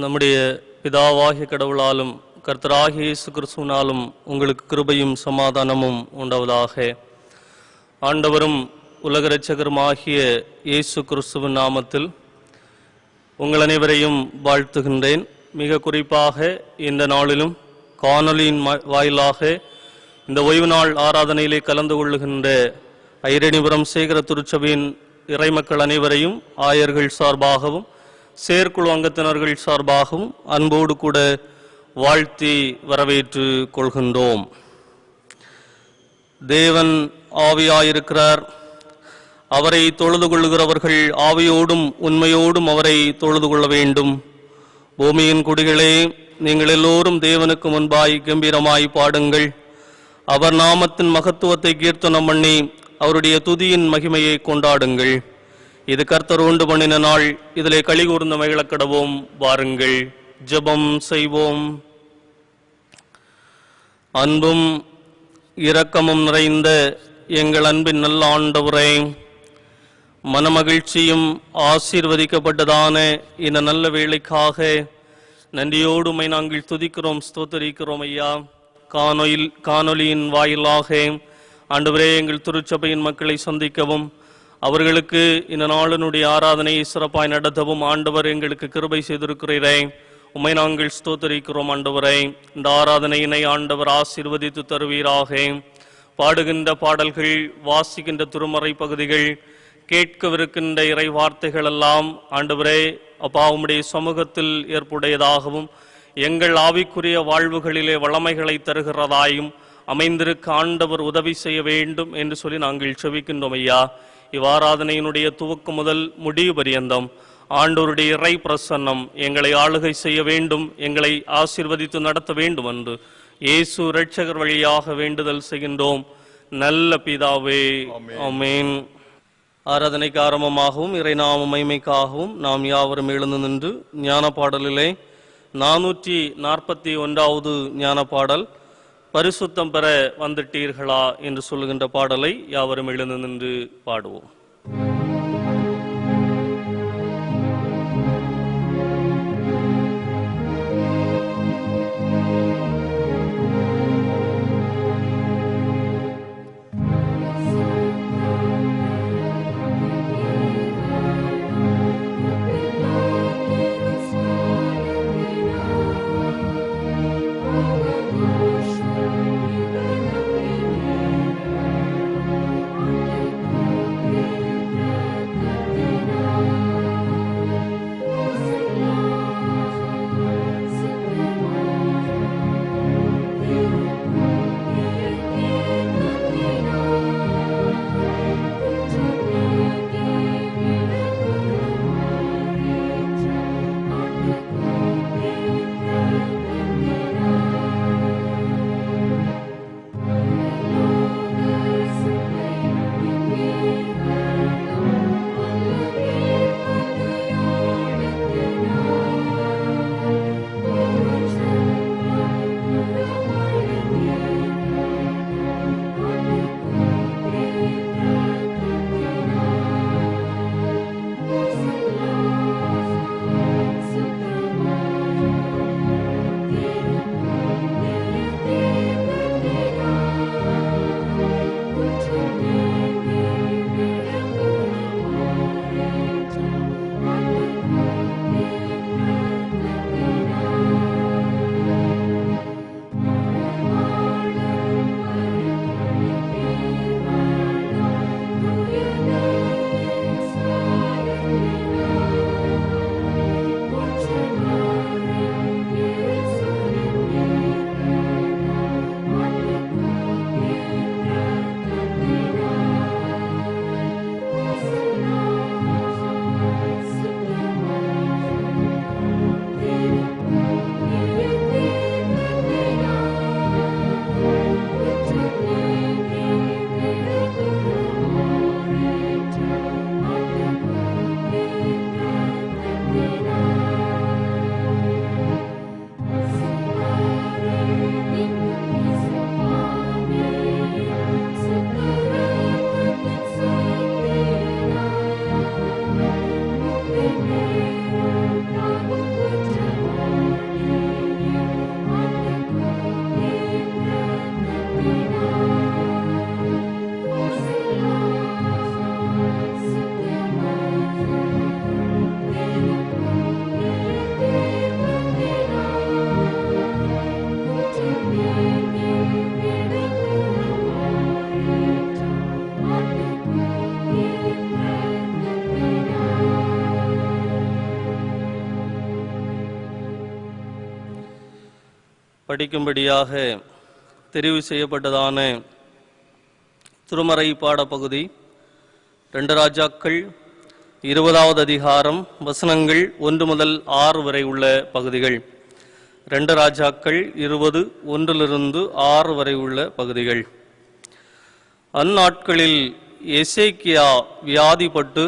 நம்முடைய பிதாவாகிய கடவுளாலும் கர்த்தராகிய இயேசு கிறிஸ்துவினாலும் உங்களுக்கு கிருபையும் சமாதானமும் உண்டாவதாக. ஆண்டவரும் உலக இரட்சகருமாகிய இயேசு கிறிஸ்துவின் நாமத்தில் உங்கள் அனைவரையும் வாழ்த்துகின்றேன். மிக குறிப்பாக இந்த நாளிலும் காணொலியின் வாயிலாக இந்த ஓய்வு நாள் ஆராதனையிலே கலந்து கொள்ளுகின்ற ஐரணிபுரம் சேகர திருச்சபையின் இறைமக்கள் அனைவரையும் ஆயர்கள் சார்பாகவும் செயற்குழு அங்கத்தினர்கள் சார்பாகவும் அன்போடு கூட வாழ்த்தி வரவேற்று கொள்கின்றோம். தேவன் ஆவியாயிருக்கிறார். அவரை தொழுது கொள்ளுகிறவர்கள் ஆவியோடும் உண்மையோடும் அவரை தொழுது கொள்ள வேண்டும். பூமியின் குடிகளே, நீங்கள் எல்லோரும் தேவனுக்கு முன்பாய் கம்பீரமாய் பாடுங்கள். அவர் நாமத்தின் மகத்துவத்தை கீர்த்தனம் பண்ணி அவருடைய துதியின் மகிமையை கொண்டாடுங்கள். இது கர்த்தர் உண்டு பண்ணின நாள், இதிலே களி கூர்ந்து மகிழக்கடவோம். வாருங்கள், ஜெபம் செய்வோம். அன்பும் இரக்கமும் நிறைந்த எங்கள் அன்பின் நல்ல ஆண்டவரே, மனமகிழ்ச்சியும் ஆசீர்வதிக்கப்பட்டதான இந்த நல்ல வேளைக்காக நன்றியோடு உம்மை நாங்கள் துதிக்கிறோம், ஸ்தோத்தரிக்கிறோம். ஐயா, காணொலியின் வாயிலாக ஆண்டவரே எங்கள் திருச்சபையின் மக்களை சந்திக்கவும் அவர்களுக்கு இந்த நாளினுடைய ஆராதனையை சிறப்பாய் நடத்தவும் ஆண்டவர் எங்களுக்கு கிருபை செய்திருக்கிறீரே. உம்மை நாங்கள் ஸ்தோத்தரிக்கிறோம். ஆண்டவரை, இந்த ஆராதனையினை ஆண்டவர் ஆசீர்வதித்து தருவீராக. பாடுகின்ற பாடல்கள், வாசிக்கின்ற திருமறை பகுதிகள், கேட்கவிருக்கின்ற இறை வார்த்தைகள் எல்லாம் ஆண்டவரே அப்பா உம்முடைய சமூகத்தில் ஏற்புடையதாகவும் எங்கள் ஆவிக்குரிய வாழ்வுகளிலே வளமைகளை தருகிறதாயும் அமைந்திருக்க ஆண்டவர் உதவி செய்ய வேண்டும் என்று சொல்லி நாங்கள் செபிக்கின்றோம். ஐயா, இவ்வாராதனையினுடைய துவக்கம் முதல் முடிவு பரியந்தம் ஆண்டவருடைய இறை பிரசன்னம் எங்களை ஆளுகை செய்ய வேண்டும், எங்களை ஆசீர்வதித்து நடத்த வேண்டும் என்று இயேசு இரட்சகர் வழியாக வேண்டுதல் செய்கின்றோம். நல்ல பிதாவே, ஆமென். ஆராதனைக்கு ஆரம்பமாகவும் இறைநாம மகிமைக்காகவும் நாம் யாவரும் எழுந்து நின்று ஞான பாடலிலே 441வது ஞான பாடல், பரிசுத்தம் பெற வந்துட்டீர்களா என்று சொல்லுகின்ற பாடலை யாவரும் எழுந்து நின்று பாடுவோம். Amen. படிக்கும்படியாக தெரிவு செய்யப்பட்டதான திருமறை பாடப்பகுதி 2 ராஜாக்கள் 20வது அதிகாரம் வசனங்கள் 1 முதல் 6 வரை உள்ள பகுதிகள். 2 ராஜாக்கள் 20 1 6 வரை உள்ள பகுதிகள். அந்நாட்களில் எசேக்கியா வியாதிப்பட்டு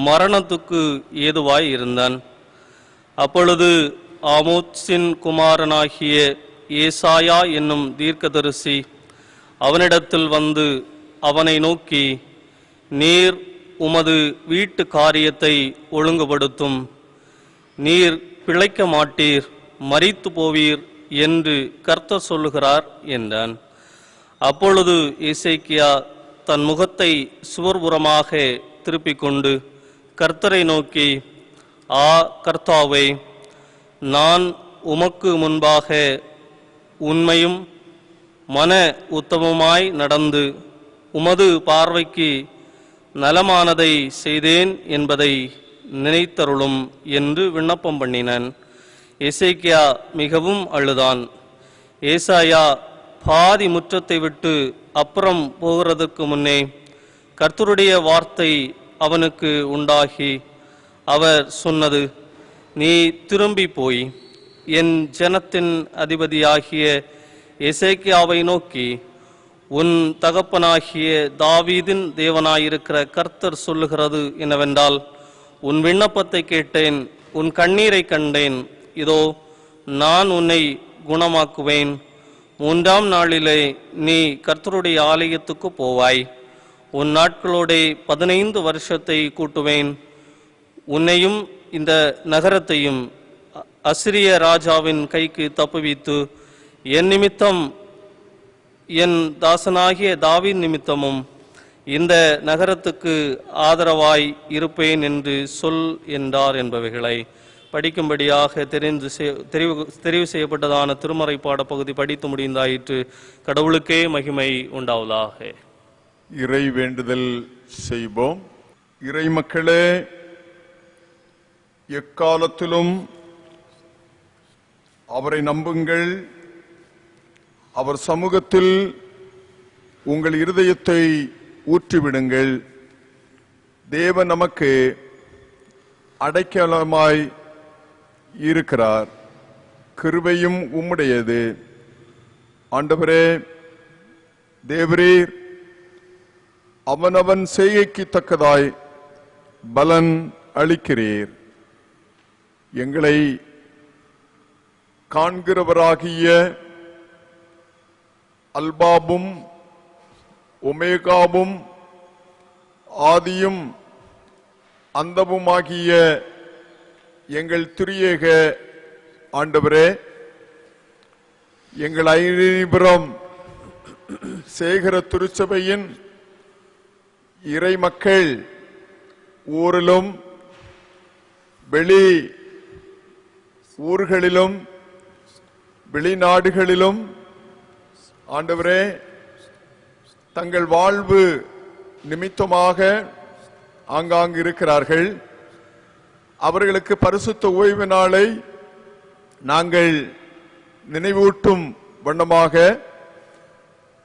மரணத்துக்கு ஏதுவாய் இருந்தான். அப்பொழுது ஆமோத்சின் குமாரனாகிய ஏசாயா என்னும் தீர்க்கதரிசி அவனிடத்தில் வந்து அவனை நோக்கி, நீர் உமது வீட்டு காரியத்தை ஒழுங்குபடுத்தும், நீர் பிழைக்க மாட்டீர், மரித்து போவீர் என்று கர்த்தர் சொல்லுகிறார் என்றான். அப்பொழுது எசேக்கியா தன் முகத்தை சுவர்புறமாக திருப்பிக் கொண்டு கர்த்தரை நோக்கி, ஆ கர்த்தாவே, நான் உமக்கு முன்பாக உண்மையும் மன உத்தமமாய் நடந்து உமது பார்வைக்கு நலமானதை செய்தேன் என்பதை நினைத்தருளும் என்று விண்ணப்பம் பண்ணினான். எசேக்கியா மிகவும் அழுதான். ஏசாயா பாதி முற்றத்தை விட்டு அப்புறம் போகிறதுக்கு முன்னே கர்த்தருடைய வார்த்தை அவனுக்கு உண்டாகி அவர் சொன்னது, நீ திரும்பி போய் என் ஜனத்தின் அதிபதியாகிய எசேக்கியாவை நோக்கி, உன் தகப்பனாகிய தாவீதின் தேவனாயிருக்கிற கர்த்தர் சொல்லுகிறது என்னவென்றால், உன் விண்ணப்பத்தை கேட்டேன், உன் கண்ணீரை கண்டேன், இதோ நான் உன்னை குணமாக்குவேன். 3ஆம் நாளிலே நீ கர்த்தருடைய ஆலயத்துக்கு போவாய். உன் நாட்களோடே 15 வருஷத்தை கூட்டுவேன். உன்னையும் இந்த நகரத்தையும் அசிரிய ராஜாவின் கைக்கு தப்புவித்து என் நிமித்தம் என் தாசனாகிய தாவீது நிமித்தமும் இந்த நகரத்துக்கு ஆதரவாய் இருப்பேன் என்று சொல் என்றார் என்பவைகளை படிக்கும்படியாக தெரிவு செய்யப்பட்டதான திருமறை பாடப்பகுதி படித்து முடிந்தாயிற்று. கடவுளுக்கே மகிமை உண்டாவதாக. இறை வேண்டுதல் செய்வோம். இறை மக்களே, எக்காலத்திலும் அவரை நம்புங்கள். அவர் சமூகத்தில் உங்கள் இருதயத்தை ஊற்றிவிடுங்கள். தேவன் நமக்கு அடைக்கலமாய் இருக்கிறார். கிருபையும் உம்முடையது. ஆண்டவரே, தேவரீர் அவனவன் செய்கைக்கு தக்கதாய் பலன் அளிக்கிறீர். எங்களை காண்கிறவராகிய அல்பாவும் ஒமேகாவும் ஆதியும் அந்தமுமாகிய எங்கள் திரியேக ஆண்டவரே, எங்கள் ஐநீபுரம் சேகர திருச்சபையின் இறை மக்கள் ஊரிலும் வெளி ஊர்களிலும் வெளிநாடுகளிலும் ஆண்டவரே, தங்கள் வாழ்வு நிமித்தமாக ஆங்காங்கு இருக்கிறார்கள். அவர்களுக்கு பரிசுத்த ஓய்வு நாளை நாங்கள் நினைவூட்டும் வண்ணமாக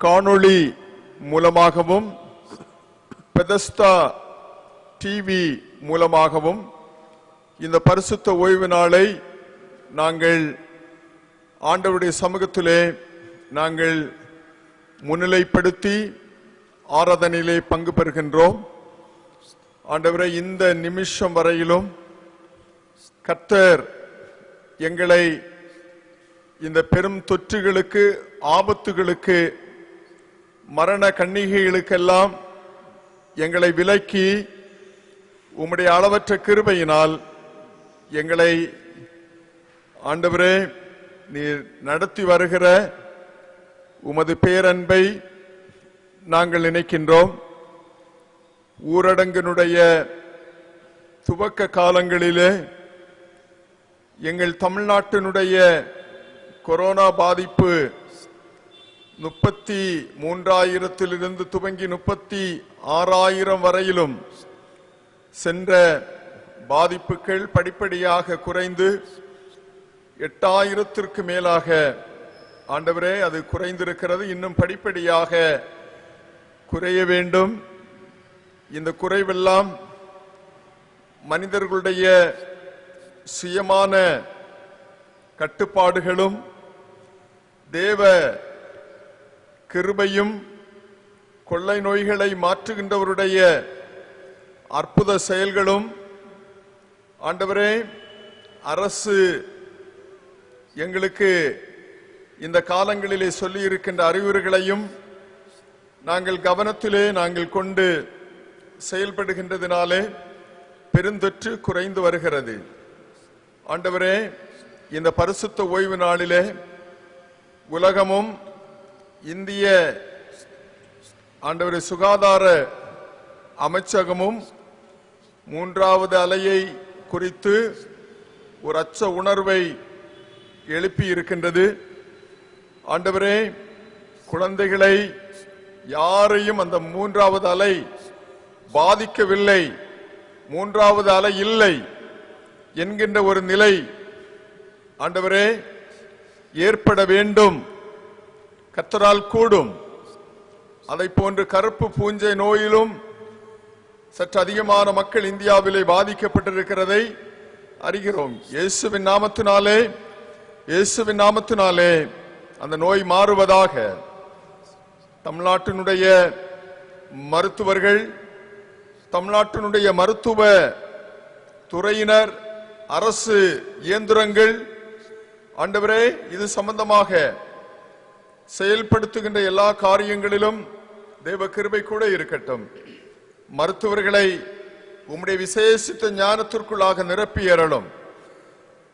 காணொளி மூலமாகவும் பெதஸ்தா டிவி மூலமாகவும் இந்த பரிசுத்த ஓய்வு நாளை நாங்கள் ஆண்டவருடைய சமூகத்திலே நாங்கள் முன்னிலைப்படுத்தி ஆராதனையிலே பங்கு பெறுகின்றோம். ஆண்டவரே, இந்த நிமிஷம் வரையிலும் கர்த்தர் எங்களை இந்த பெரும் தொற்றுகளுக்கு, ஆபத்துகளுக்கு, மரண கன்னிகைகளுக்கெல்லாம் எங்களை விலக்கி உம்முடைய அளவற்ற கிருபையினால் எங்களை ஆண்டவரே நீர் நடத்தி வருகிற உமது பேரன்பை நாங்கள் நினைக்கின்றோம். ஊரடங்கினுடைய துவக்க காலங்களிலே எங்கள் தமிழ்நாட்டினுடைய கொரோனா பாதிப்பு 33,000 துவங்கி 36,000 வரையிலும் சென்ற பாதிப்புகள் படிப்படியாக குறைந்து 8,000 மேலாக ஆண்டவரே அது குறைந்திருக்கிறது, இன்னும் படிப்படியாக குறைய வேண்டும். இந்த குறைவெல்லாம் மனிதர்களுடைய சுயமான கட்டுப்பாடுகளும் தேவ கிருபையும் கொள்ளை நோய்களை மாற்றுகின்றவருடைய அற்புத செயல்களும் ஆண்டவரே அரசு எங்களுக்கு இந்த காலங்களிலே சொல்லி இருக்கின்ற அறிவுரைகளையும் நாங்கள் கவனத்திலே நாங்கள் கொண்டு செயல்படுகின்றதினாலே பெருந்தொற்று குறைந்து வருகிறது. ஆண்டவரே, இந்த பரிசுத்த ஓய்வு நாளிலே உலகமும் இந்திய ஆண்டவரே சுகாதார அமைச்சகமும் மூன்றாவது அலையை குறித்து ஒரு அச்ச உணர்வை எழுப்பி இருக்கின்றது. ஆண்டவரே, குழந்தைகளை யாரையும் அந்த மூன்றாவது அலை பாதிக்கவில்லை, மூன்றாவது அலை இல்லை என்கின்ற ஒரு நிலை ஆண்டவரே ஏற்பட வேண்டும். கர்த்தரால் கூடும். அதை போன்று கருப்பு பூஞ்சை நோயிலும் சற்று அதிகமான மக்கள் இந்தியாவிலே பாதிக்கப்பட்டிருக்கிறதை அறிகிறோம். இயேசுவின் நாமத்தினாலே அந்த நோய் மாறுவதாக. தமிழ்நாட்டினுடைய மருத்துவர்கள், தமிழ்நாட்டினுடைய மருத்துவ துறையினர், அரசு இயந்திரங்கள் ஆண்டவரே இது சம்பந்தமாக செயல்படுத்துகின்ற எல்லா காரியங்களிலும் தேவ கிருபை கூட இருக்கட்டும். மருத்துவர்களை உம்முடைய விசேஷித்த ஞானத்திற்குள்ளாக நிரப்பி ஏறலும்.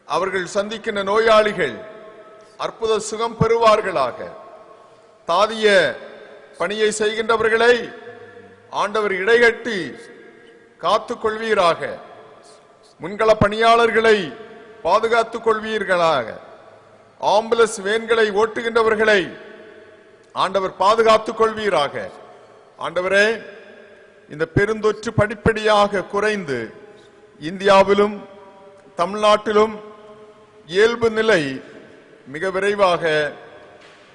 அவர்கள் சந்திக்கின்ற நோயாளிகள் அற்புத சுகம் பெறுவார்களாக. தாதிய பணியை செய்கின்றவர்களை ஆண்டவர் இடைகட்டி காத்துக் கொள்வீராக. முன்கள பணியாளர்களை பாதுகாத்துக் கொள்வீர்களாக. ஆம்புலன்ஸ் வேன்களை ஓட்டுகின்றவர்களை ஆண்டவர் பாதுகாத்துக் கொள்வீராக. ஆண்டவரே, இந்த பெருந்தொற்று படிப்படியாக குறைந்து இந்தியாவிலும் தமிழ்நாட்டிலும் இயல்பு நிலை மிக விரைவாக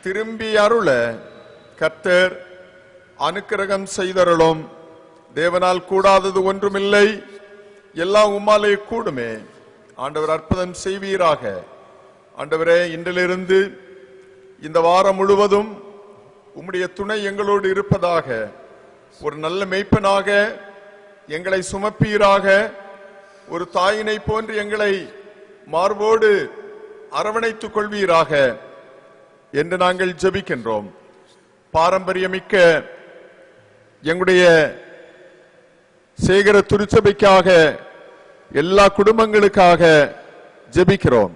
திரும்பி அருள கர்த்தர் அனுக்கிரகம் செய்தருளும். தேவனால் கூடாதது ஒன்றுமில்லை, எல்லாம் உம்மாலே கூடுமே. ஆண்டவர் அற்புதம் செய்வீராக. ஆண்டவரே, இன்றிலிருந்து இந்த வாரம் முழுவதும் உம்முடைய துணை எங்களோடு இருப்பதாக. ஒரு நல்ல மேய்ப்பனாக எங்களை சுமப்பீராக. ஒரு தாயினை போன்று எங்களை மார்போடு அரவணைத்துக் கொள்வீராக என்று நாங்கள் ஜெபிக்கின்றோம். பாரம்பரியமிக்க எங்களுடைய சேகர திருச்சபைக்காக, எல்லா குடும்பங்களுக்காக ஜெபிக்கிறோம்.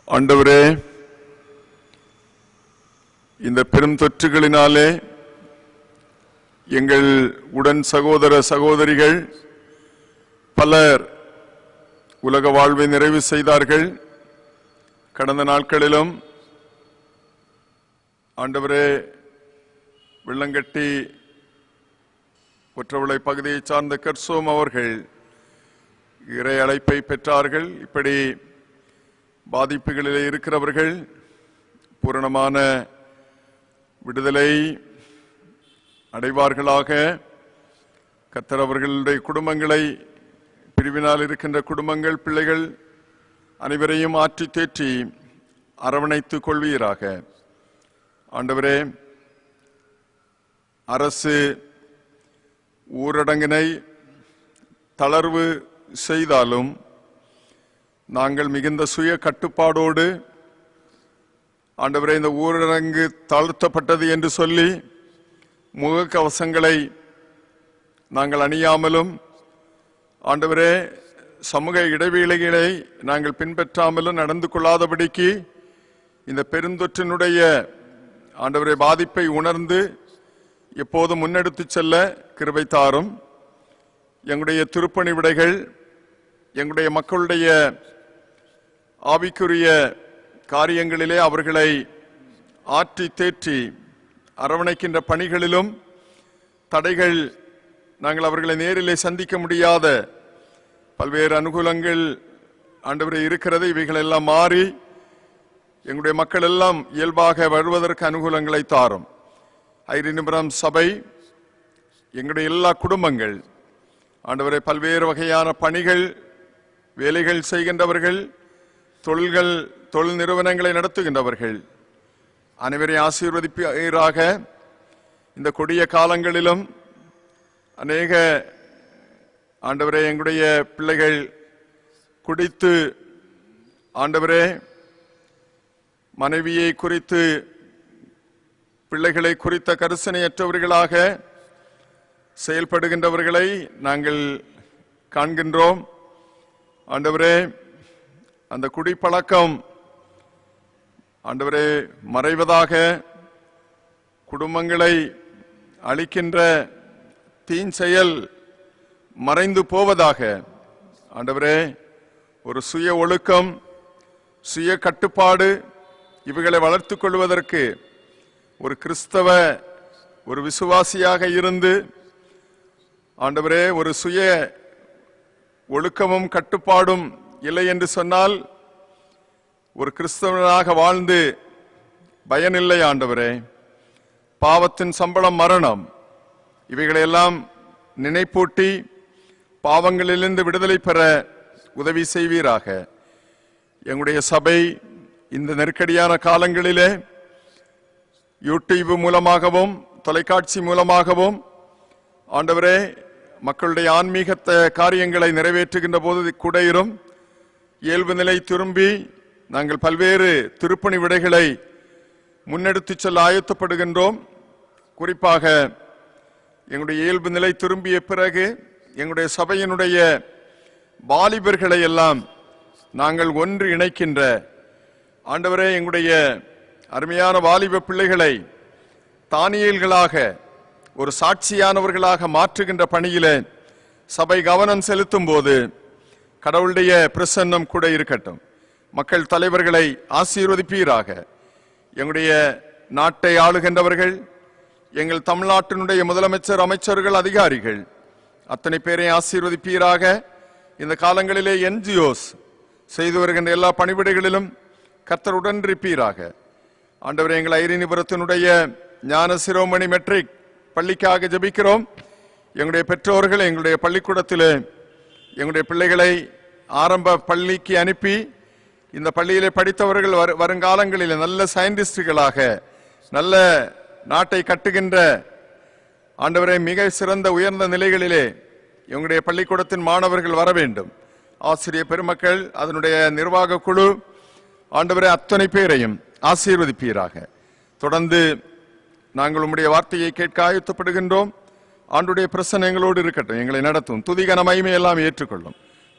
ஆண்டவரே, இந்த பெரும் தொற்றுகளினாலே எங்கள் உடன் சகோதர சகோதரிகள் பலர் உலக வாழ்வை நிறைவு செய்தார்கள். கடந்த நாட்களிலும் ஆண்டவரே, வெள்ளங்கட்டி ஒற்றவிளை பகுதியை சார்ந்த கர்சோம் அவர்கள் இறை அழைப்பை பெற்றார்கள். இப்படி பாதிப்புகளில் இருக்கிறவர்கள் பூரணமான விடுதலை அடைவார்களாக. கர்த்தர் அவர்களுடைய குடும்பங்களை, பிரிவினால் இருக்கின்ற குடும்பங்கள், பிள்ளைகள் அனைவரையும் ஆற்றி தேற்றி அரவணைத்துக் கொள்வீராக. ஆண்டவரே, அரசு ஊரடங்கினை தளர்வு செய்தாலும் நாங்கள் மிகுந்த சுய கட்டுப்பாடோடு ஆண்டவரே, இந்த ஊரடங்கு தளர்த்தப்பட்டது என்று சொல்லி முகக்கவசங்களை நாங்கள் அணியாமலும், ஆண்டவரே, சமூக இடைவெளிகளை நாங்கள் பின்பற்றாமலும் நடந்து கொள்ளாதபடிக்கு இந்த பெருந்தொற்றினுடைய ஆண்டவரே பாதிப்பை உணர்ந்து எப்போது முன்னெடுத்து செல்ல கிருபை தாரும். எங்களுடைய திருப்பணி விடைகள், எங்களுடைய மக்களுடைய ஆவிக்குரிய காரியங்களிலே அவர்களை ஆற்றி தேற்றி அரவணைக்கின்ற பணிகளிலும் தடைகள், நாங்கள் அவர்களை நேரிலே சந்திக்க முடியாத பல்வேறு அனுகூலங்கள் ஆண்டவரே இருக்கிறது. இவைகள் எல்லாம் மாறி எங்களுடைய மக்கள் எல்லாம் இயல்பாக வருவதற்கு அனுகூலங்களை தாரும். ஐரினிபுரம் சபை, எங்களுடைய எல்லா குடும்பங்கள் ஆண்டவரை, பல்வேறு வகையான பணிகள், வேலைகள் செய்கின்றவர்கள், தொழில் நிறுவனங்களை நடத்துகின்றவர்கள் அனைவரையும் ஆசீர்வதிப்பீராக. இந்த கொடிய காலங்களிலும் அநேக ஆண்டவரே, எங்களுடைய பிள்ளைகள் குடித்து ஆண்டவரே மனைவியை குறித்து, பிள்ளைகளை குறித்த கரிசனையற்றவர்களாக செயல்படுகின்றவர்களை நாங்கள் காண்கின்றோம். ஆண்டவரே, அந்த குடிப்பழக்கம் ஆண்டவரே மறைவதாக, குடும்பங்களை அழிக்கின்ற தீன் செயல் மறைந்து போவதாக. ஆண்டவரே, ஒரு சுய ஒழுக்கம், சுய கட்டுப்பாடு இவைகளை வளர்த்துக் கொள்வதற்கு ஒரு கிறிஸ்தவ, ஒரு விசுவாசியாக இருந்து ஆண்டவரே, ஒரு சுய ஒழுக்கமும் கட்டுப்பாடும் இல்லை என்று சொன்னால் ஒரு கிறிஸ்தவனாக வாழ்ந்து பயனில்லை. ஆண்டவரே, பாவத்தின் சம்பளம் மரணம். இவைகளையெல்லாம் நினைப்பூட்டி பாவங்களிலிருந்து விடுதலை பெற உதவி செய்வீராக. எங்களுடைய சபை இந்த நெருக்கடியான காலங்களிலே யூடியூப் மூலமாகவும் தொலைக்காட்சி மூலமாகவும் ஆண்டவரே மக்களுடைய ஆன்மீக காரியங்களை நிறைவேற்றுகின்ற போது கூட இயல்பு நிலை திரும்பி நாங்கள் பல்வேறு திருப்பணி விடைகளை முன்னெடுத்து செல்ல ஆயத்தப்படுகின்றோம். குறிப்பாக எங்களுடைய இயல்பு நிலை திரும்பிய பிறகு எங்களுடைய சபையினுடைய வாலிபர்களை எல்லாம் நாங்கள் ஒன்று இணைக்கின்ற ஆண்டவரே, எங்களுடைய அருமையான வாலிப பிள்ளைகளை தானியல்களாக, ஒரு சாட்சியானவர்களாக மாற்றுகின்ற பணியில சபை கவனம் செலுத்தும் போது கடவுளுடைய பிரசன்னம் கூட இருக்கட்டும். மக்கள் தலைவர்களை ஆசீர்வதிப்பீராக. எங்களுடைய நாட்டை ஆளுகின்றவர்கள், எங்கள் தமிழ்நாட்டினுடைய முதலமைச்சர், அமைச்சர்கள், அதிகாரிகள் அத்தனை பேரை ஆசீர்வதிப்பீராக. இந்த காலங்களிலே NGOs செய்து வருகின்ற எல்லா பணிவிடைகளிலும் கர்த்தருடன் இருப்பீராக. ஆண்டவரே, எங்கள் ஐரினிபுரத்தினுடைய ஞான சிரோமணி மெட்ரிக் பள்ளிக்காக ஜெபிக்கிறோம். எங்களுடைய பெற்றோர்கள் எங்களுடைய பள்ளிக்கூடத்தில் எங்களுடைய பிள்ளைகளை ஆரம்ப பள்ளிக்கு அனுப்பி இந்த பள்ளியிலே படித்தவர்கள் வருங்காலங்களில் நல்ல சயின்டிஸ்டுகளாக, நல்ல நாட்டை கட்டுகின்ற ஆண்டவரை மிக சிறந்த உயர்ந்த நிலைகளிலே எங்களுடைய பள்ளிக்கூடத்தின் மாணவர்கள் வர வேண்டும். ஆசிரியர் பெருமக்கள், அதனுடைய நிர்வாக குழு ஆண்டவரை அத்தனை பேரையும் ஆசீர்வதிப்பீராக. தொடர்ந்து நாங்கள் உம்முடைய வார்த்தையை கேட்க ஆயத்தப்படுகின்றோம். ஆண்டுடைய பிரசன்னம் எங்களோடு இருக்கட்டும், எங்களை நடத்தும். துதிகன மகிமையெல்லாம் ஏற்றுக்கொள்ளும்.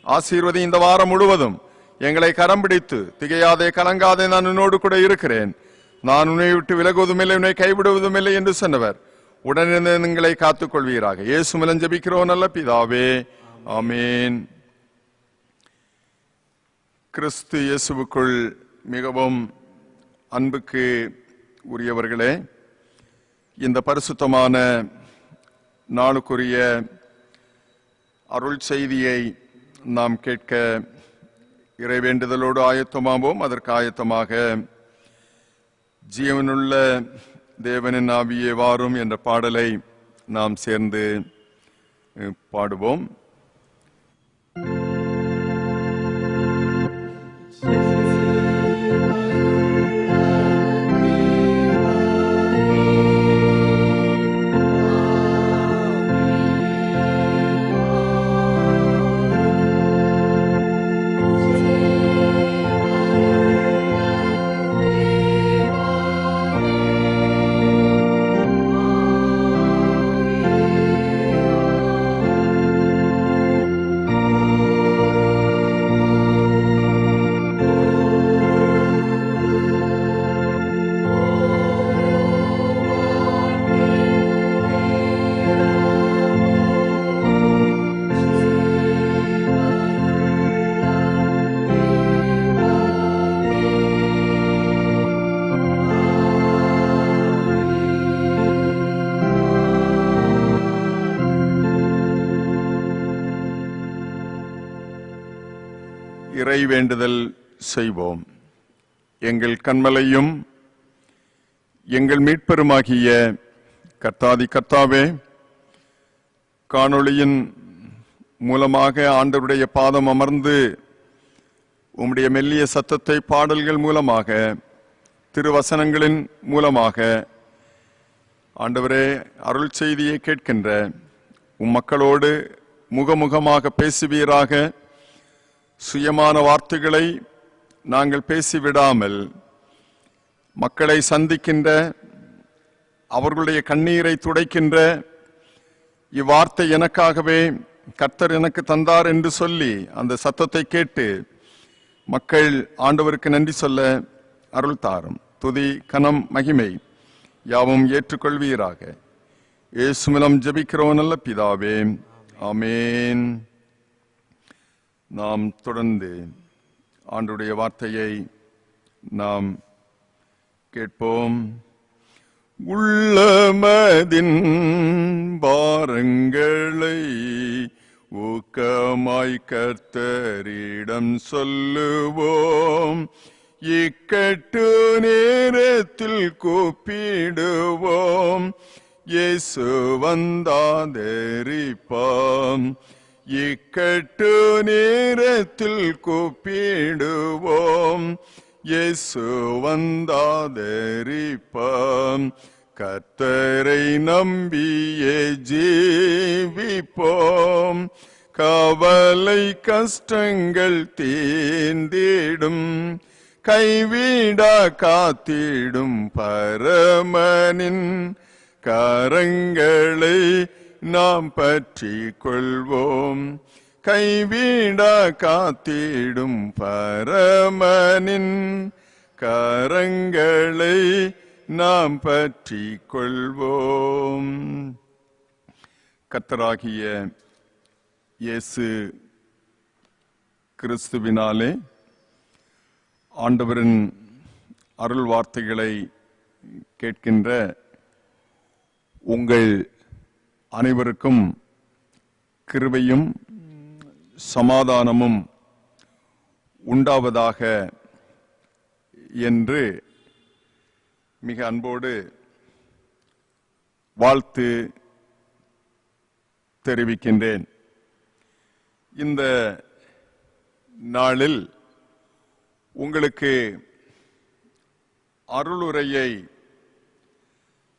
ஆசீர்வதி. இந்த வாரம் முழுவதும் எங்களை கரம் பிடித்து, திகையாதே கலங்காதே, நான் உன்னோடு கூட இருக்கிறேன், நான் உன்னை விட்டு விலகுவதும் இல்லை, உன்னை கைவிடுவதும் இல்லை என்று சொன்னவர் உடனே எங்களை காத்துக் கொள்வீராக. இயேசு மூலம் ஜெபிக்கிறோம் நல்ல பிதாவே, ஆமீன். கிறிஸ்து இயேசுவுக்குள் மிகவும் அன்புக்கு உரியவர்களே, இந்த பரிசுத்தமான நாளுக்குரிய அருள் செய்தியை நாம் கேட்க இறைவேண்டுதலோடு ஆயத்தமாவோம். அதற்கு ஆயத்தமாக ஜீவனுள்ள தேவனின் ஆவியே வாரும் என்ற பாடலை நாம் சேர்ந்து பாடுவோம். இறை வேண்டுதல் செய்வோம். எங்கள் கன்மலையும் எங்கள் மீட்பெருமாகிய கர்த்தாதி கர்த்தாவே, காணொளியின் மூலமாக ஆண்டவருடைய பாதம் அமர்ந்து உம்முடைய மெல்லிய சத்தத்தை பாடல்கள் மூலமாக, திருவசனங்களின் மூலமாக ஆண்டவரே அருள் செய்தியை கேட்கின்ற மக்களோடு முகமுகமாக பேசுவீராக. சுயமான வார்த்தைகளை நாங்கள் பேசிவிடாமல் மக்களை சந்திக்கின்ற, அவர்களுடைய கண்ணீரை துடைக்கின்ற இவ்வார்த்தை எனக்காகவே கர்த்தர் எனக்கு தந்தார் என்று சொல்லி அந்த சத்தத்தை கேட்டு மக்கள் ஆண்டவருக்கு நன்றி சொல்ல அருள் தாரும். துதி, கனம், மகிமை யாவும் ஏற்றுக்கொள்வீராக. இயேசுவிடம் ஜெபிக்கிறோம் நல்ல பிதாவே, ஆமென். நாம் தொடர்ந்து ஆண்டவருடைய வார்த்தையை நாம் கேட்போம். உள்ளமதின் பாரங்களை ஊக்கமாய் கர்த்தரிடம் சொல்லுவோம். இக்கட்டு நேரத்தில் கூப்பிடுவோம், இயேசு வந்தாதரிப்பாம். இக்கட்டு நேரத்தில் கூப்பிடுவோம், இயேசு வந்தாதரிப்பாம். கர்த்தரை நம்பியே ஜீவிப்போம், கவலை கஷ்டங்கள் தீர்ந்திடும். கைவிடா காத்திடும் பரமனின் கரங்களை நாம் பற்றி கொள்வோம். கைவிடா காத்திடும் பரமனின் கரங்களை நாம் பற்றி கொள்வோம். கர்த்தராகிய இயேசு கிறிஸ்துவினாலே ஆண்டவரின் அருள் வார்த்தைகளை கேட்கின்ற உங்கள் அனைவருக்கும் கிருபையும் சமாதானமும் உண்டாவதாக என்று மிக அன்போடு வாழ்த்து தெரிவிக்கின்றேன். இந்த நாளில் உங்களுக்கு அருளுரையை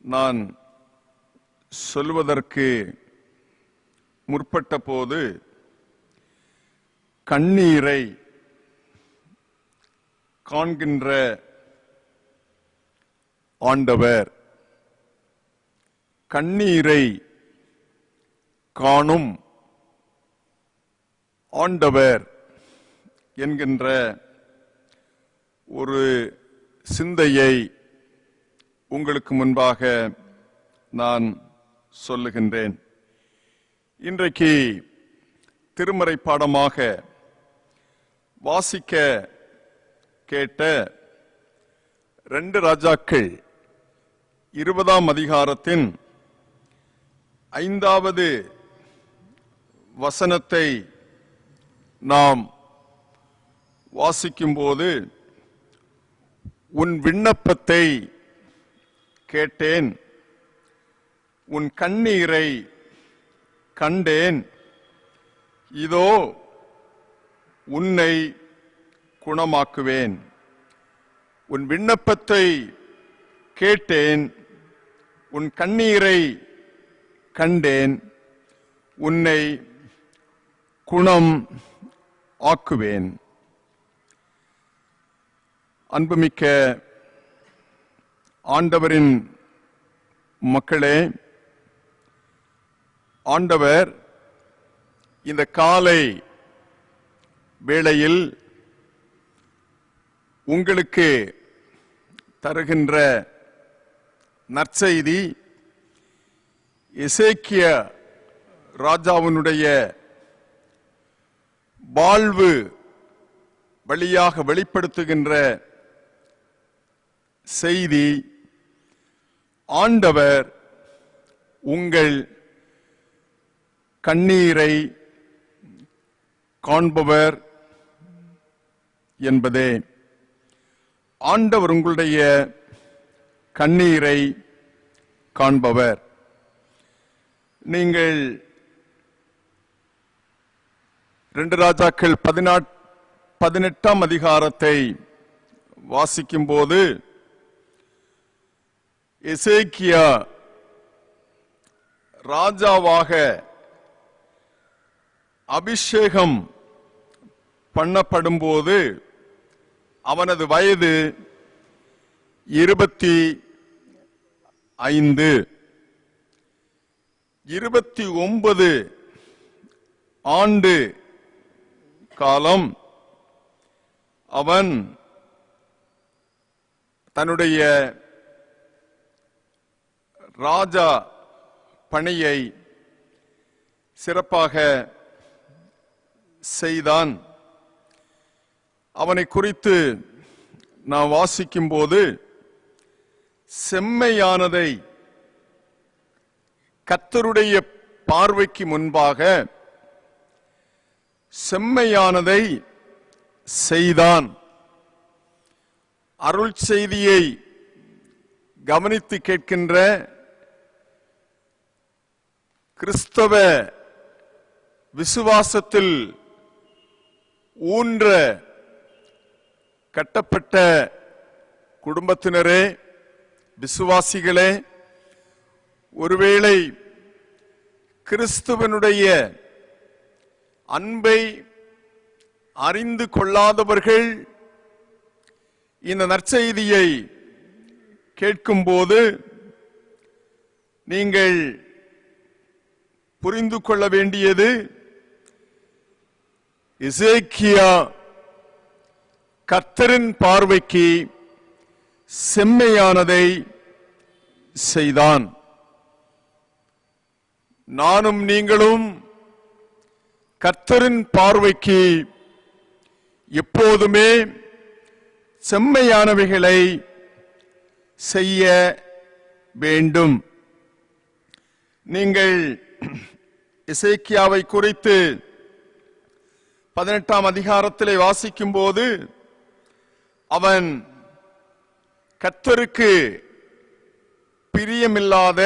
நான் சொல்வதற்கு முற்பட்ட போது கண்ணீரை காண்கின்ற ஆண்டவர், கண்ணீரை காணும் ஆண்டவர் என்கின்ற ஒரு சிந்தையை உங்களுக்கு முன்பாக நான் சொல்லுகின்றேன். இன்றைக்கு திருமறை பாடமாக வாசிக்க கேட்ட 2 ராஜாக்கள் 20ஆம் அதிகாரத்தின் 5வது வசனத்தை நாம் வாசிக்கும்போது, உன் விண்ணப்பத்தை கேட்டேன், உன் கண்ணீரை கண்டேன், இதோ உன்னை குணமாக்குவேன். உன் விண்ணப்பத்தை கேட்டேன், உன் கண்ணீரை கண்டேன், உன்னை குணம் ஆக்குவேன். அன்புமிக்க ஆண்டவரின் மக்களே, ஆண்டவர் இந்த காலை வேளையில் உங்களுக்கு தருகின்ற நற்செய்தி எசேக்கியா ராஜாவினுடைய வாழ்வு வழியாக வெளிப்படுத்துகின்ற செய்தி. ஆண்டவர் உங்கள் கண்ணீரை காண்பவர் என்பதே. ஆண்டவர் உங்களுடைய கண்ணீரை காண்பவர். நீங்கள் 2 ராஜாக்கள் 18ஆம் அதிகாரத்தை வாசிக்கும் போது எசேக்கியா ராஜாவாக அபிஷேகம் பண்ணப்படும் போது அவனது வயது 25. 29 ஆண்டு காலம் அவன் தன்னுடைய ராஜா பணியை சிறப்பாக செய்தான். அவனை குறித்து நாம் வாசிக்கும் போது செம்மையானதை கர்த்தருடைய பார்வைக்கு முன்பாக செம்மையானதை செய்தான். அருள் செய்தியை கவனித்து கேட்கின்ற கிறிஸ்தவ விசுவாசத்தில் ஊன்ற கட்டப்பட்ட குடும்பத்தினரே, விசுவாசிகளே, ஒருவேளை கிறிஸ்துவனுடைய அன்பை அறிந்து கொள்ளாதவர்கள் இந்த நற்செய்தியை கேட்கும்போது நீங்கள் புரிந்து கொள்ள வேண்டியது, எசேக்கியா கர்த்தரின் பார்வைக்கு செம்மையானதை செய்தான். நானும் நீங்களும் கர்த்தரின் பார்வைக்கு எப்போதுமே செம்மையானவைகளை செய்ய வேண்டும். நீங்கள் எசேக்கியாவை குறித்து 18ஆம் அதிகாரத்திலே வாசிக்கும் போது அவன் கர்த்தருக்கு பிரியமில்லாத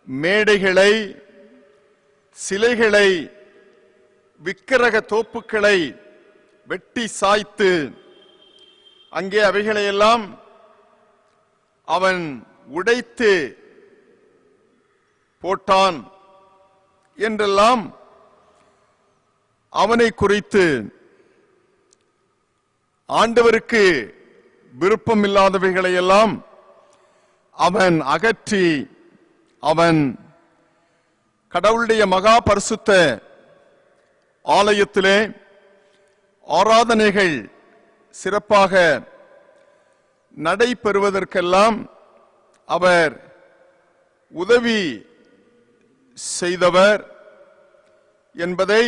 மேடைகளை, சிலைகளை, விக்கிரக தோப்புக்களை வெட்டி சாய்த்து அங்கே அவைகளையெல்லாம் அவன் உடைத்து போட்டான் என்றெல்லாம் அவனை குறித்து ஆண்டவருக்கு விருப்பம் இல்லாதவைகளையெல்லாம் அவன் அகற்றி அவன் கடவுளுடைய மகா பரிசுத்த ஆலயத்திலே ஆராதனைகள் சிறப்பாக நடைபெறுவதற்கெல்லாம் அவர் உதவி செய்தவர் என்பதை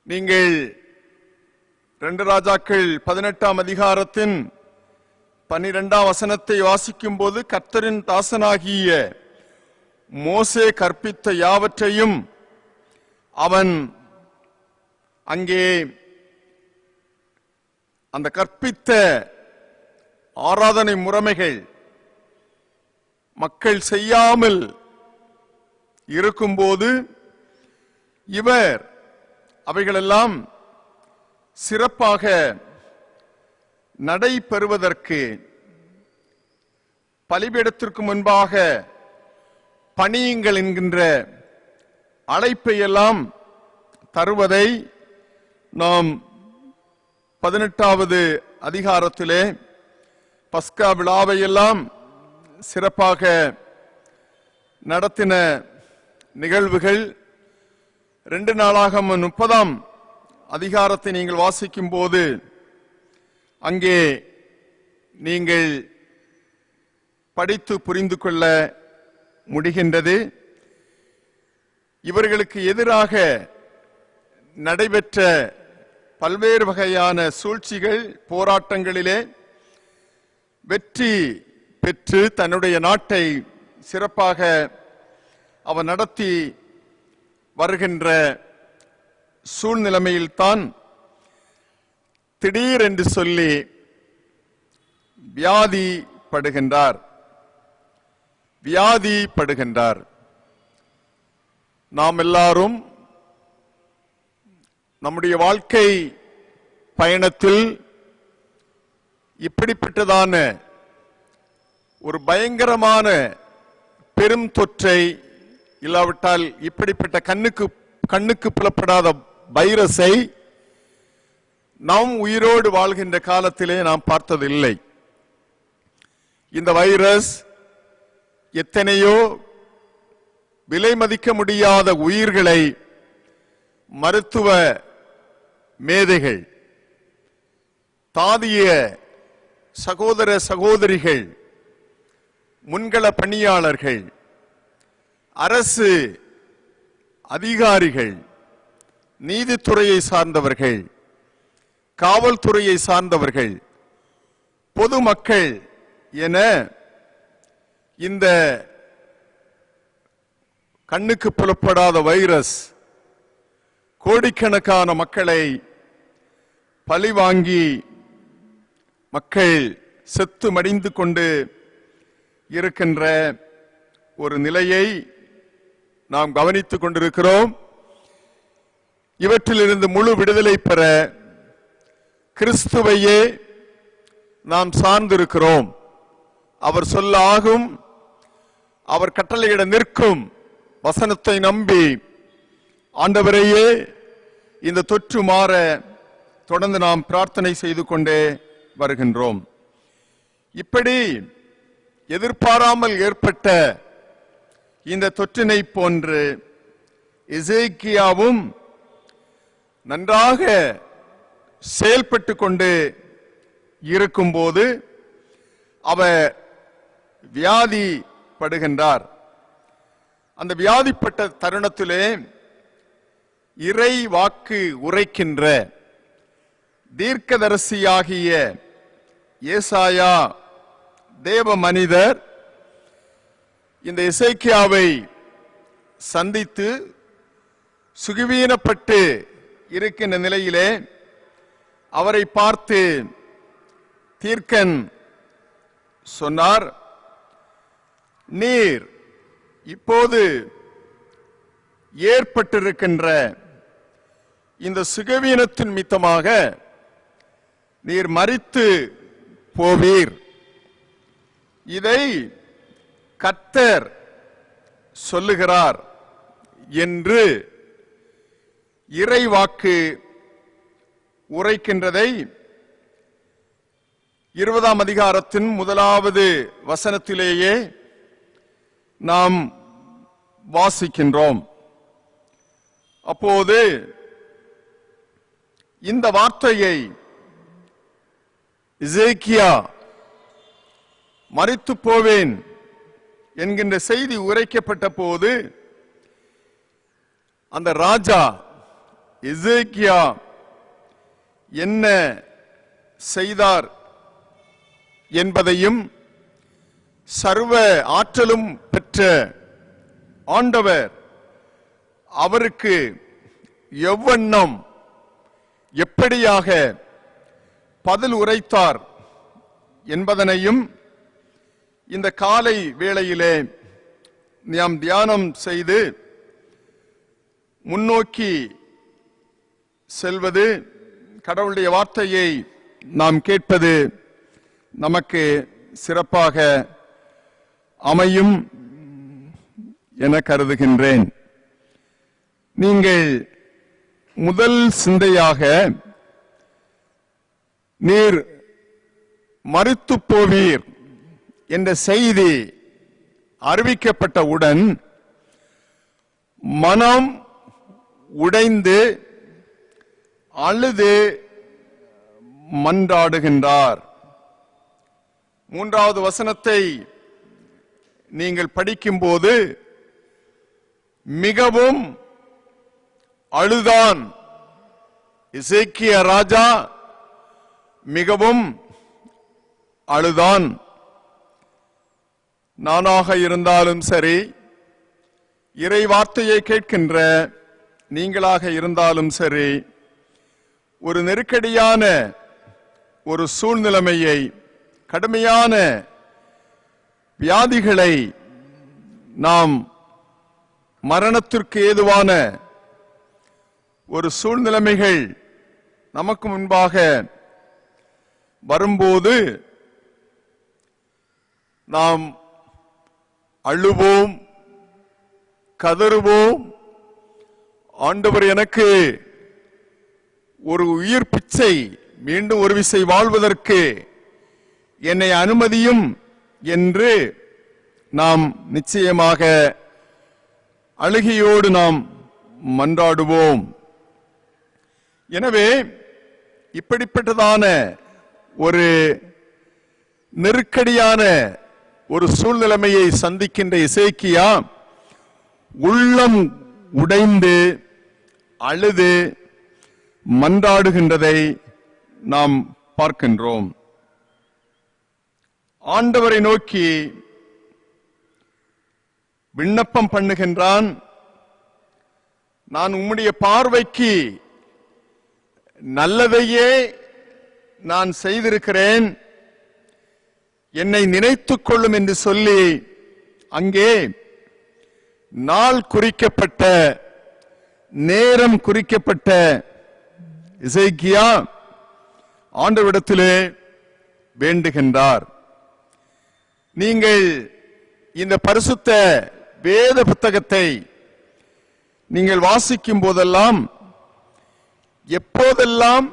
நீங்கள் 2 ராஜாக்கள் 18ஆம் அதிகாரத்தின் 12ஆம் வசனத்தை வாசிக்கும் போது கர்த்தரின் தாசனாகிய மோசே கற்பித்த யாவற்றையும் அவன் அங்கே அந்த கற்பித்த ஆராதனை முறைமைகள் மக்கள் செய்யாமல் இருக்கும்போது இவர் அவைகளெல்லாம் சிறப்பாக நடைபெறுவதற்கு பலிபீடத்திற்கு முன்பாக பணியுங்கள் என்கின்ற அழைப்பை எல்லாம் தருவதை நாம் 18வது அதிகாரத்திலே பஸ்கா விழாவை எல்லாம் சிறப்பாக நடத்தின நிகழ்வுகள். 2 நாளாகமம் 30ஆம் அதிகாரத்தை நீங்கள் வாசிக்கும் போது அங்கே நீங்கள் படித்து புரிந்து கொள்ள முடிகின்றது. இவர்களுக்கு எதிராக நடைபெற்ற பல்வேறு வகையான சூழ்ச்சிகள், போராட்டங்களிலே வெற்றி பெற்று தன்னுடைய நாட்டை சிறப்பாக அவர் நடத்தி வருகின்ற சூழ்நிலைமையில்தான் திடீர் என்று சொல்லி வியாதிப்படுகின்றார். நாம் எல்லாரும் நம்முடைய வாழ்க்கை பயணத்தில் இப்படிப்பட்டதான ஒரு பயங்கரமான பெரும் தொற்றை, இல்லாவிட்டால் இப்படிப்பட்ட கண்ணுக்கு புலப்படாத வைரஸை நாம் உயிரோடு வாழ்கின்ற காலத்திலே நாம் பார்த்ததில்லை. இந்த வைரஸ் எத்தனையோ விலை மதிக்க முடியாத உயிர்களை மருத்துவ மேதைகள், தாதிய சகோதர சகோதரிகள், முன்கள பணியாளர்கள், அரசு அதிகாரிகள், நீதித்துறையை சார்ந்தவர்கள், காவல்துறையை சார்ந்தவர்கள், பொதுமக்கள் என இந்த கண்ணுக்கு புலப்படாத வைரஸ் கோடிக்கணக்கான மக்களை பழிவாங்கி மக்கள் செத்து மடிந்து கொண்டு இருக்கின்ற ஒரு நிலையை நாம் கவனித்துக் கொண்டிருக்கிறோம். இவற்றிலிருந்து முழு விடுதலை பெற கிறிஸ்துவையே நாம் சார்ந்திருக்கிறோம். அவர் சொல்ல ஆகும், அவர் கட்டளையிட நிற்கும் வசனத்தை நம்பி ஆண்டவரையே இந்த தொற்று மாற தொடர்ந்து நாம் பிரார்த்தனை செய்து கொண்டே வருகின்றோம். இப்படி எதிர்பாராமல் ஏற்பட்ட இந்த தொற்றினை போன்று எசேக்கியாவும் நன்றாக செயல்பட்டு கொண்டு இருக்கும்போது அவர் வியாதிப்படுகின்றார். அந்த வியாதிப்பட்ட தருணத்திலே இறை வாக்கு உரைக்கின்ற தீர்க்கதரிசியாகிய ஏசாயா தேவ மனிதர் இந்த எசேக்கியாவை சந்தித்து சுகவீனப்பட்டு இருக்கின்ற நிலையிலே அவரை பார்த்து தீர்க்கன் சொன்னார், நீர் இப்போது ஏற்பட்டிருக்கின்ற இந்த சுகவீனத்தின் மித்தமாக நீர் மரித்து போவீர். இதை கர்த்தர் சொல்லுகிறார் என்று இறைவாக்கு உரைக்கின்றதை 20ஆம் அதிகாரத்தின் 1வது வசனத்திலேயே நாம் வாசிக்கின்றோம். அப்போது இந்த வார்த்தையை எசேக்கியா மரித்து போவேன் என்கின்ற செய்தி உரைக்கப்பட்ட போது அந்த ராஜா எசேக்கியா என்ன செய்தார் என்பதையும் சர்வ ஆற்றலும் பெற்ற ஆண்டவர் அவருக்கு எவ்வண்ணம் எப்படியாக பதில் உரைத்தார் என்பதனையும் இந்த காலை வேளையிலே நாம் தியானம் செய்து முன்னோக்கி செல்வது, கடவுளுடைய வார்த்தையை நாம் கேட்பது நமக்கு சிறப்பாக அமையும் என கருதுகின்றேன். நீங்கள் முதல் சிந்தையாக நீர் மரித்து போவீர் என்ற செய்தி அறிவிக்கப்பட்டவுடன் மனம் உடைந்து அழுது மன்றாடுகின்றார். 3வது வசனத்தை நீங்கள் படிக்கும்போது மிகவும் அழுதான். எசேக்கியா ராஜா மிகவும் அழுதான். நானாக இருந்தாலும் சரி, இறை வார்த்தையை கேட்கின்ற நீங்களாக இருந்தாலும் சரி, ஒரு நெருக்கடியான ஒரு சூழ்நிலைமையை, கடுமையான வியாதிகளை, நாம் மரணத்திற்கு ஏதுவான ஒரு சூழ்நிலைமைகள் நமக்கு முன்பாக வரும்போது நாம் அழுவோம், கதறுவோம். ஆண்டவர் எனக்கு ஒரு உயிர் பிச்சை, மீண்டும் ஒரு விசை வாழ்வதற்கு என்னை அனுமதியும் என்று நாம் நிச்சயமாக அழுகையோடு நாம் மன்றாடுவோம். எனவே இப்படிப்பட்டதான ஒரு நெருக்கடியான ஒரு சூழ்நிலைமையை சந்திக்கின்ற எசேக்கியா உள்ளம் உடைந்து அழுது மன்றாடுகின்றதை நாம் பார்க்கின்றோம். ஆண்டவரை நோக்கி விண்ணப்பம் பண்ணுகின்றான். நான் உம்முடைய பார்வைக்கு நல்லதையே நான் செய்திருக்கிறேன், என்னை நினைத்துக் கொள்ளும் என்று சொல்லி அங்கே நாள் குறிக்கப்பட்ட, நேரம் குறிக்கப்பட்ட எசேக்கியா ஆண்டவரிடத்திலே வேண்டுகின்றார். நீங்கள் இந்த பரிசுத்த வேத புத்தகத்தை நீங்கள் வாசிக்கும் போதெல்லாம், எப்போதெல்லாம்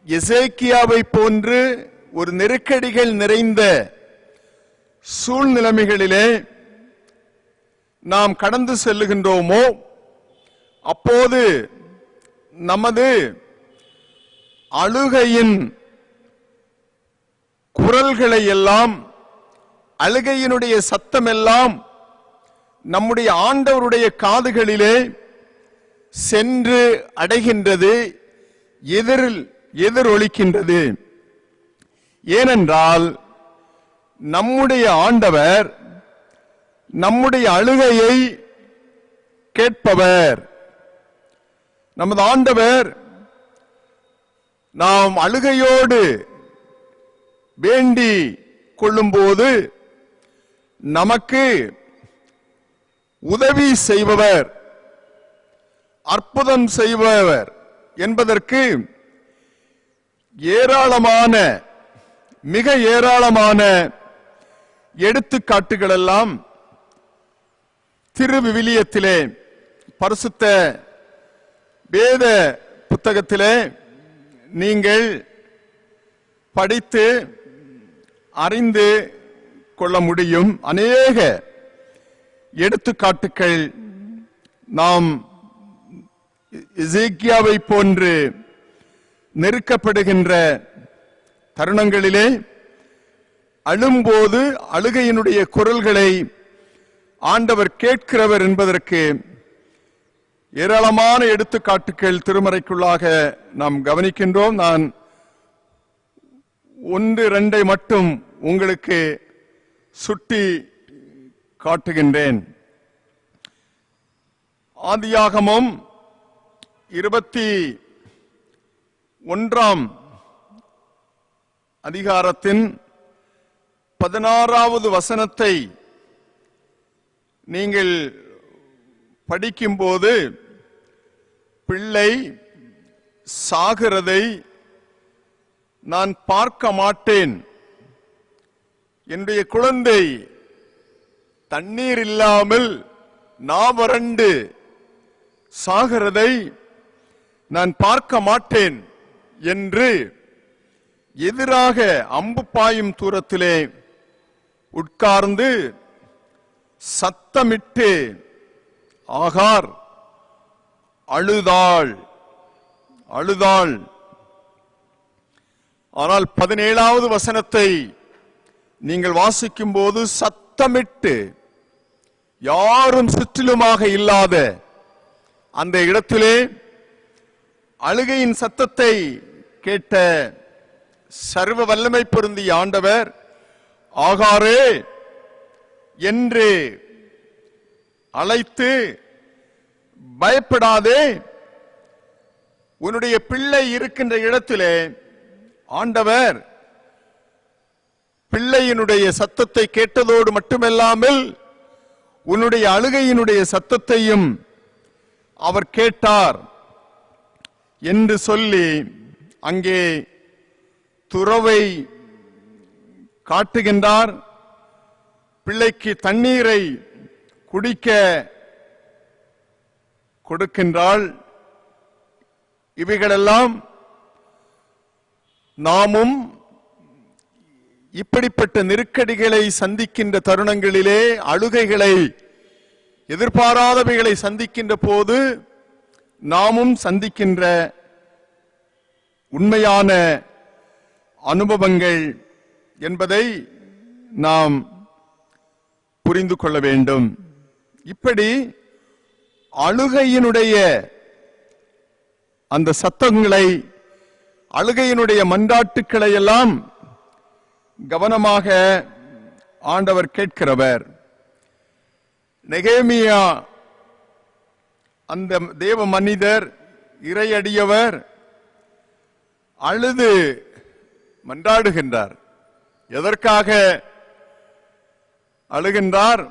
எசேக்கியாவை போன்று ஒரு நெருக்கடிகள் நிறைந்த சூழ்நிலைமைகளிலே நாம் கடந்து செல்லுகின்றோமோ, அப்போது நமது அழுகையின் குரல்களை எல்லாம், அழுகையினுடைய சத்தமெல்லாம் நம்முடைய ஆண்டவருடைய காதுகளிலே சென்று அடைகின்றது, எதிரொலிக்கின்றது. ஏனென்றால் நம்முடைய ஆண்டவர் நம்முடைய அழுகையை கேட்பவர். நமது ஆண்டவர் நாம் அழுகையோடு வேண்டி கொள்ளும்போது நமக்கு உதவி செய்பவர், அற்புதம் செய்பவர் என்பதற்கு ஏராளமான, மிக ஏராளமான எடுத்துக்காட்டுகள் எல்லாம் திருவிவிலியத்திலே, பரிசுத்த வேத புத்தகத்திலே நீங்கள் படித்து அறிந்து கொள்ள முடியும். அநேக எடுத்துக்காட்டுகள் நாம் எசேக்கியாவை போன்று நெருக்கப்படுகின்ற தருணங்களிலே அழும்போது அழுகையினுடைய குரல்களை ஆண்டவர் கேட்கிறவர் என்பதற்கு ஏராளமான எடுத்துக்காட்டுகள் திருமறைக்குள்ளாக நாம் கவனிக்கின்றோம். நான் 1-2 மட்டும் உங்களுக்கு சுட்டி காட்டுகின்றேன். ஆதியாகமம் 21ஆம் அதிகாரத்தின் 16வது வசனத்தை நீங்கள் படிக்கும்போது, பிள்ளை சாகிறதை நான் பார்க்க மாட்டேன், என்னுடைய குழந்தை தண்ணீர் இல்லாமல் நாவறண்டு சாகிறதை நான் பார்க்க மாட்டேன் என்று எதிராக அம்பு பாயும் தூரத்திலே உட்கார்ந்து சத்தமிட்டு ஆகார் அழுதாள். ஆனால் 17வது வசனத்தை நீங்கள் வாசிக்கும் போது, சத்தமிட்டு யாரும் சுற்றிலுமாக இல்லாத அந்த இடத்திலே அழுகையின் சத்தத்தை கேட்ட சர்வ வல்லமை பொருந்திய ஆண்டவர், ஆகாரே என்று அழைத்து, பயப்படாதே, உன்னுடைய பிள்ளை இருக்கின்ற இடத்திலே ஆண்டவர் பிள்ளையினுடைய சத்தத்தை கேட்டதோடு மட்டுமல்லாமல் உன்னுடைய அழுகையினுடைய சத்தத்தையும் அவர் கேட்டார் என்று சொல்லி அங்கே துறவை காட்டுகின்றார். பிள்ளைக்கு தண்ணீரை குடிக்க கொடுக்கின்றாள். இவைகளெல்லாம் நாமும் இப்படிப்பட்ட நெருக்கடிகளை சந்திக்கின்ற தருணங்களிலே, அழுகைகளை, எதிர்பாராதவைகளை சந்திக்கின்ற போது நாமும் சந்திக்கின்ற உண்மையான அனுபவங்கள் என்பதை நாம் புரிந்து கொள்ள வேண்டும். இப்படி அழுகையினுடைய அந்த சத்தங்களை, அழுகையினுடைய மன்றாட்டுக்களை எல்லாம் கவனமாக ஆண்டவர் கேட்கிறவர். நெகேமியா அந்த தேவ மனிதர், இறையடியவர், அழுது மன்றாடுகின்றார். எதற்காக அழுகின்றார்?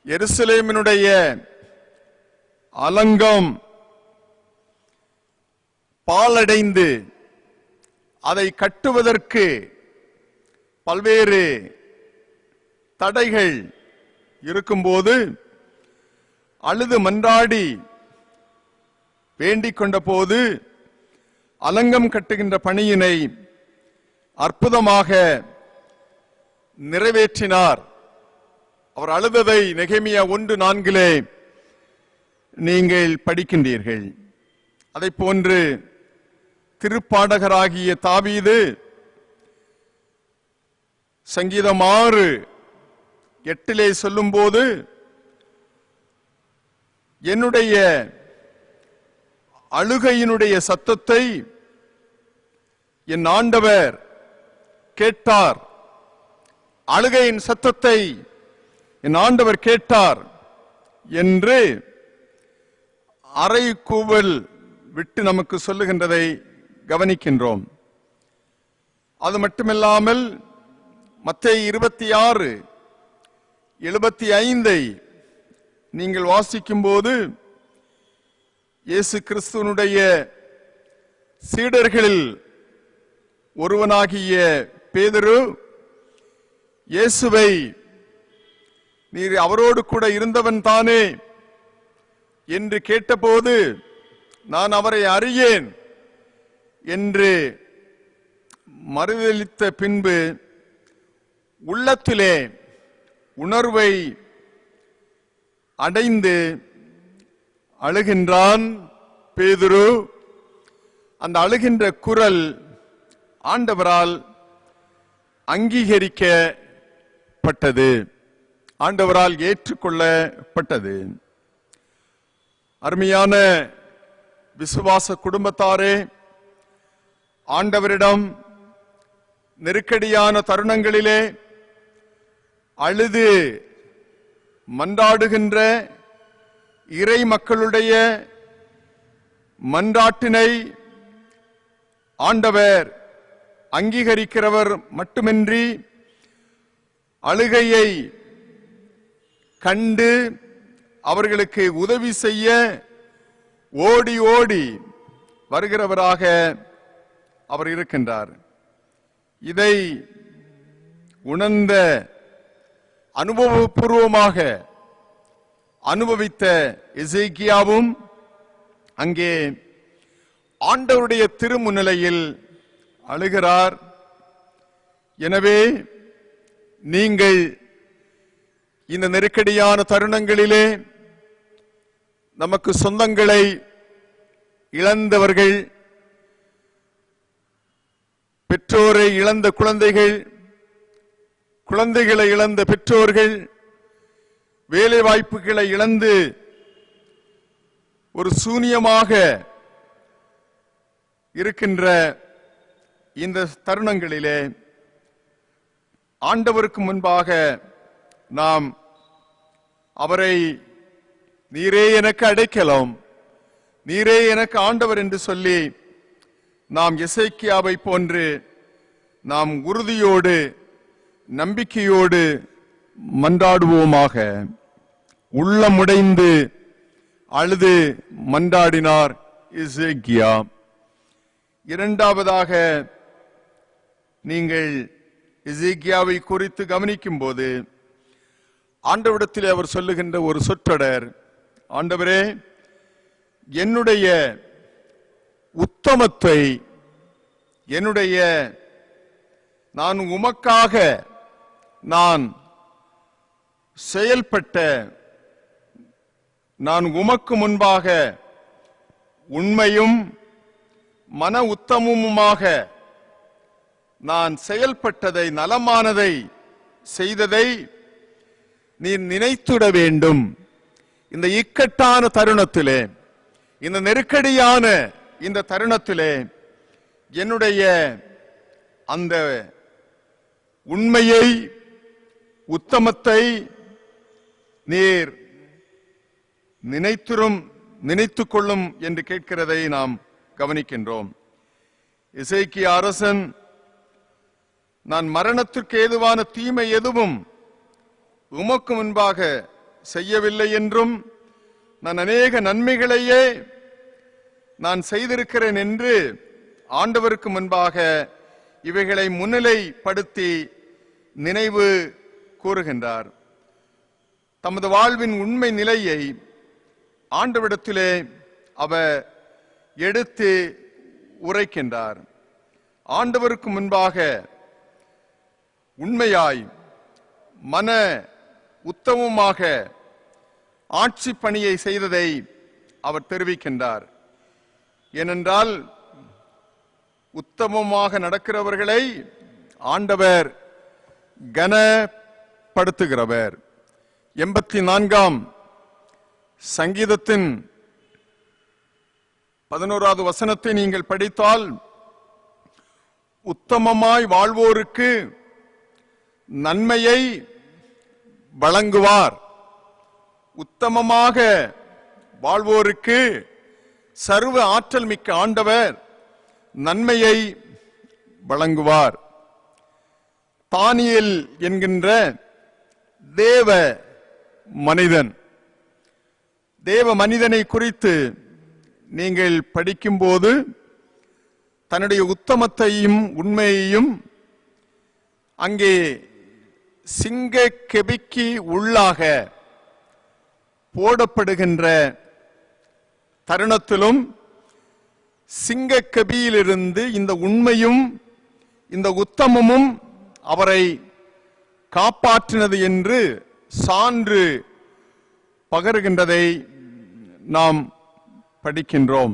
எருசலேமினுடைய அலங்கம் பாழடைந்து அதை கட்டுவதற்கு பல்வேறு தடைகள் இருக்கும்போது அழுது மன்றாடி வேண்டிக் கொண்ட போது அலங்கம் கட்டுகின்ற பணியினை அற்புதமாக நிறைவேற்றினார். அவர் அழுததை நெகேமியா 1:4 நீங்கள் படிக்கின்றீர்கள். அதை போன்று திருப்பாடகராகிய தாவீது சங்கீதம் 6:8 சொல்லும்போது, என்னுடைய அழுகையினுடைய சத்தத்தை என் ஆண்டவர் கேட்டார், அழுகையின் சத்தத்தை என் ஆண்டவர் கேட்டார் என்று அறை கூவல் விட்டு நமக்கு சொல்லுகின்றதை கவனிக்கின்றோம். அது மட்டுமில்லாமல் மத்தேயு 26:75 நீங்கள் வாசிக்கும் போது, இயேசு கிறிஸ்துவனுடைய சீடர்களில் ஒருவனாகிய பேதுரு இயேசுவை, நீர் அவரோடு கூட இருந்தவன் தானே என்று கேட்டபோது, நான் அவரை அறியேன் என்று மறுதலித்த பின்பு உள்ளத்திலே உணர்வை அடைந்து அழுகின்றான் பேதுரு. அந்த அழுகின்ற குரல் ஆண்டவரால் அங்கீகரிக்கப்பட்டது, ஆண்டவரால் ஏற்றுக்கொள்ளப்பட்டது. அருமையான விசுவாச குடும்பத்தாரே, ஆண்டவரிடம் நெருக்கடியான தருணங்களிலே அழுது மன்றாடுகின்ற இறை மக்களுடைய மன்றாட்டினை ஆண்டவர் அங்கீகரிக்கிறவர் மட்டுமின்றி, அழுகையை கண்டு அவர்களுக்கு உதவி செய்ய ஓடி ஓடி வருகிறவராக அவர் இருக்கின்றார். இதை உணர்ந்த, அனுபவபூர்வமாக அனுபவித்த எசேக்கியாவும் அங்கே ஆண்டவருடைய திருமுன்னிலையில் அழுகிறார். எனவே நீங்கள் இந்த நெருக்கடியான தருணங்களிலே நமக்கு சொந்தங்களை இழந்தவர்கள், பெற்றோரை இழந்த குழந்தைகள், குழந்தைகளை இழந்த பெற்றோர்கள், வேலை வாய்ப்புகளை இழந்து ஒரு சூனியமாக இருக்கின்ற இந்த தருணங்களிலே ஆண்டவருக்கு முன்பாக நாம் அவரை, நீரே எனக்கு அடைக்கலம், நீரே எனக்கு ஆண்டவர் என்று சொல்லி நாம் எசேக்கியாவை போன்று நாம் உறுதியோடு நம்பிக்கையோடு மன்றாடுவோமாக. உள்ளமுடைந்து அழுது மன்றாடினார் எசேக்கியா. இரண்டாவதாக நீங்கள் எசேக்கியாவை குறித்து கவனிக்கும் போது ஆண்டவரிடத்தில் அவர் சொல்லுகின்ற ஒரு சொற்றொடர், ஆண்டவரே, என்னுடைய உத்தமத்தை, என்னுடைய நான் உமக்காக நான் செயல்பட்ட, நான் உமக்கு முன்பாக உண்மையும் மன உத்தமமுமாக நான் செயல்பட்டதை, நலமானதை செய்ததை நீர் நினைத்துட வேண்டும். இந்த இக்கட்டான தருணத்திலே, இந்த நெருக்கடியான இந்த தருணத்திலே என்னுடைய அந்த உண்மையை, உத்தமத்தை நீர் நினைத்துக் கொள்ளும் என்று கேட்கிறதை நாம் கவனிக்கின்றோம். எசேக்கியா அரசன், நான் மரணத்திற்கு ஏதுவான தீமை எதுவும் உமக்கு முன்பாக செய்யவில்லை என்றும், நான் அநேக நன்மைகளையே நான் செய்திருக்கிறேன் என்று ஆண்டவருக்கு முன்பாக இவைகளை முன்னிலைப்படுத்தி நினைவு கூறுகின்றார். தமது வாழ்வின் உண்மை நிலையை ஆண்டவரிடத்திலே அவர் எடுத்து உரைக்கின்றார். ஆண்டவருக்கு முன்பாக உண்மையாய் மன உத்தமமாக ஆட்சி பணியை செய்ததை அவர் தெரிவிக்கின்றார். ஏனென்றால் உத்தமமாக நடக்கிறவர்களை ஆண்டவர் கனப்படுத்துகிறவர். 84ஆம் சங்கீதத்தின் 11வது வசனத்தை நீங்கள் படித்தால், உத்தமமாய் வாழ்வோருக்கு நன்மையை வழங்குவார். உத்தமமாக வாழ்வோருக்கு சர்வ ஆற்றல் மிக்க ஆண்டவர் நன்மையை வழங்குவார். தானியேல் என்கின்ற தேவ மனிதனை குறித்து நீங்கள் படிக்கும்போது தன்னுடைய உத்தமத்தையும் உண்மையையும் அங்கே சிங்க கெபிக்கு உள்ளாக போடப்படுகின்ற தருணத்திலும் சிங்க கெபியிலிருந்து இந்த உண்மையும் இந்த உத்தமமும் அவரை காப்பாற்றினது என்று சான்று பகருகின்றதை நாம் படிக்கின்றோம்.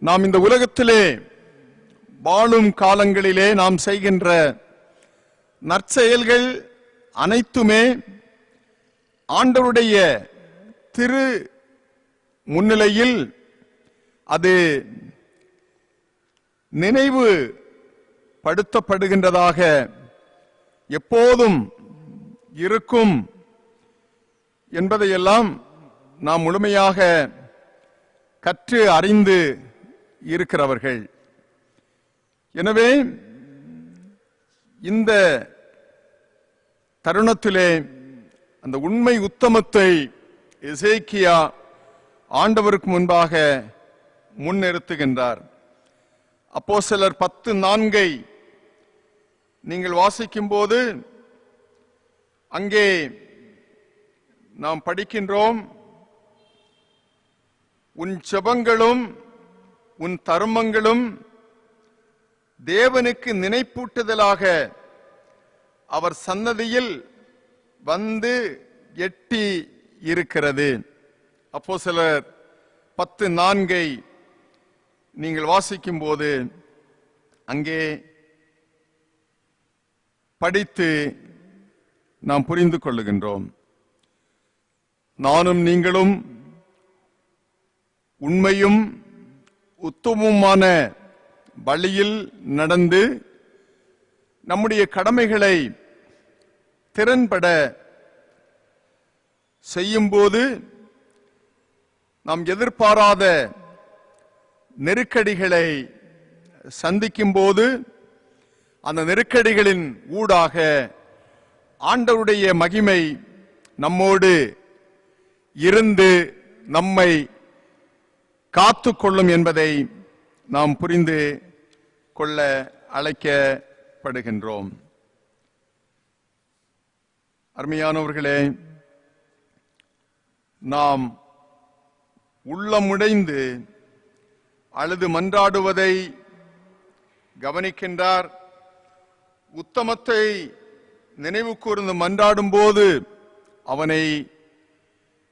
நாம் இந்த உலகத்திலே வாழும் காலங்களிலே நாம் செய்கின்ற நற்செயல்கள் அனைத்துமே ஆண்டவருடைய திரு முன்னிலையில் அது நினைவு படுத்தப்படுகின்றதாக எப்போதும் இருக்கும் என்பதையெல்லாம் நாம் முழுமையாக கற்று அறிந்து இருக்கிறவர்கள். எனவே இந்த தருணத்திலே அந்த உண்மை உத்தமத்தை எசேக்கியா ஆண்டவருக்கு முன்பாக முன்னிறுத்துகின்றார். அப்போஸ்தலர் 10:4 நீங்கள் வாசிக்கும் போது அங்கே நாம் படிக்கின்றோம், உன் ஜெபங்களும் உன் தர்மங்களும் தேவனுக்கு நினைப்பூட்டுதலாக அவர் சன்னதியில் வந்து எட்டி இருக்கிறது. அப்போஸ்தலர் 10:4 நீங்கள் வாசிக்கும் போது அங்கே படித்து நாம் புரிந்து கொள்ளுகின்றோம். நானும் நீங்களும் உண்மையும் உத்தமமான வழியில் நடந்து நம்முடைய கடமைகளை திறன்பட செய்யும்போது நாம் எதிர்பாராத நெருக்கடிகளை சந்திக்கும் போது அந்த நெருக்கடிகளின் ஊடாக ஆண்டவருடைய மகிமை நம்மோடு இருந்து நம்மை காத்துக்கொள்ளும் என்பதை நாம் புரிந்து கொள்ள அழைக்கப்படுகின்றோம். அருமையானவர்களே, நாம் உள்ளமுடைந்து அழுது மன்றாடுவதை கவனிக்கின்றார். உத்தமத்தை நினைவு கூர்ந்து மன்றாடும் போது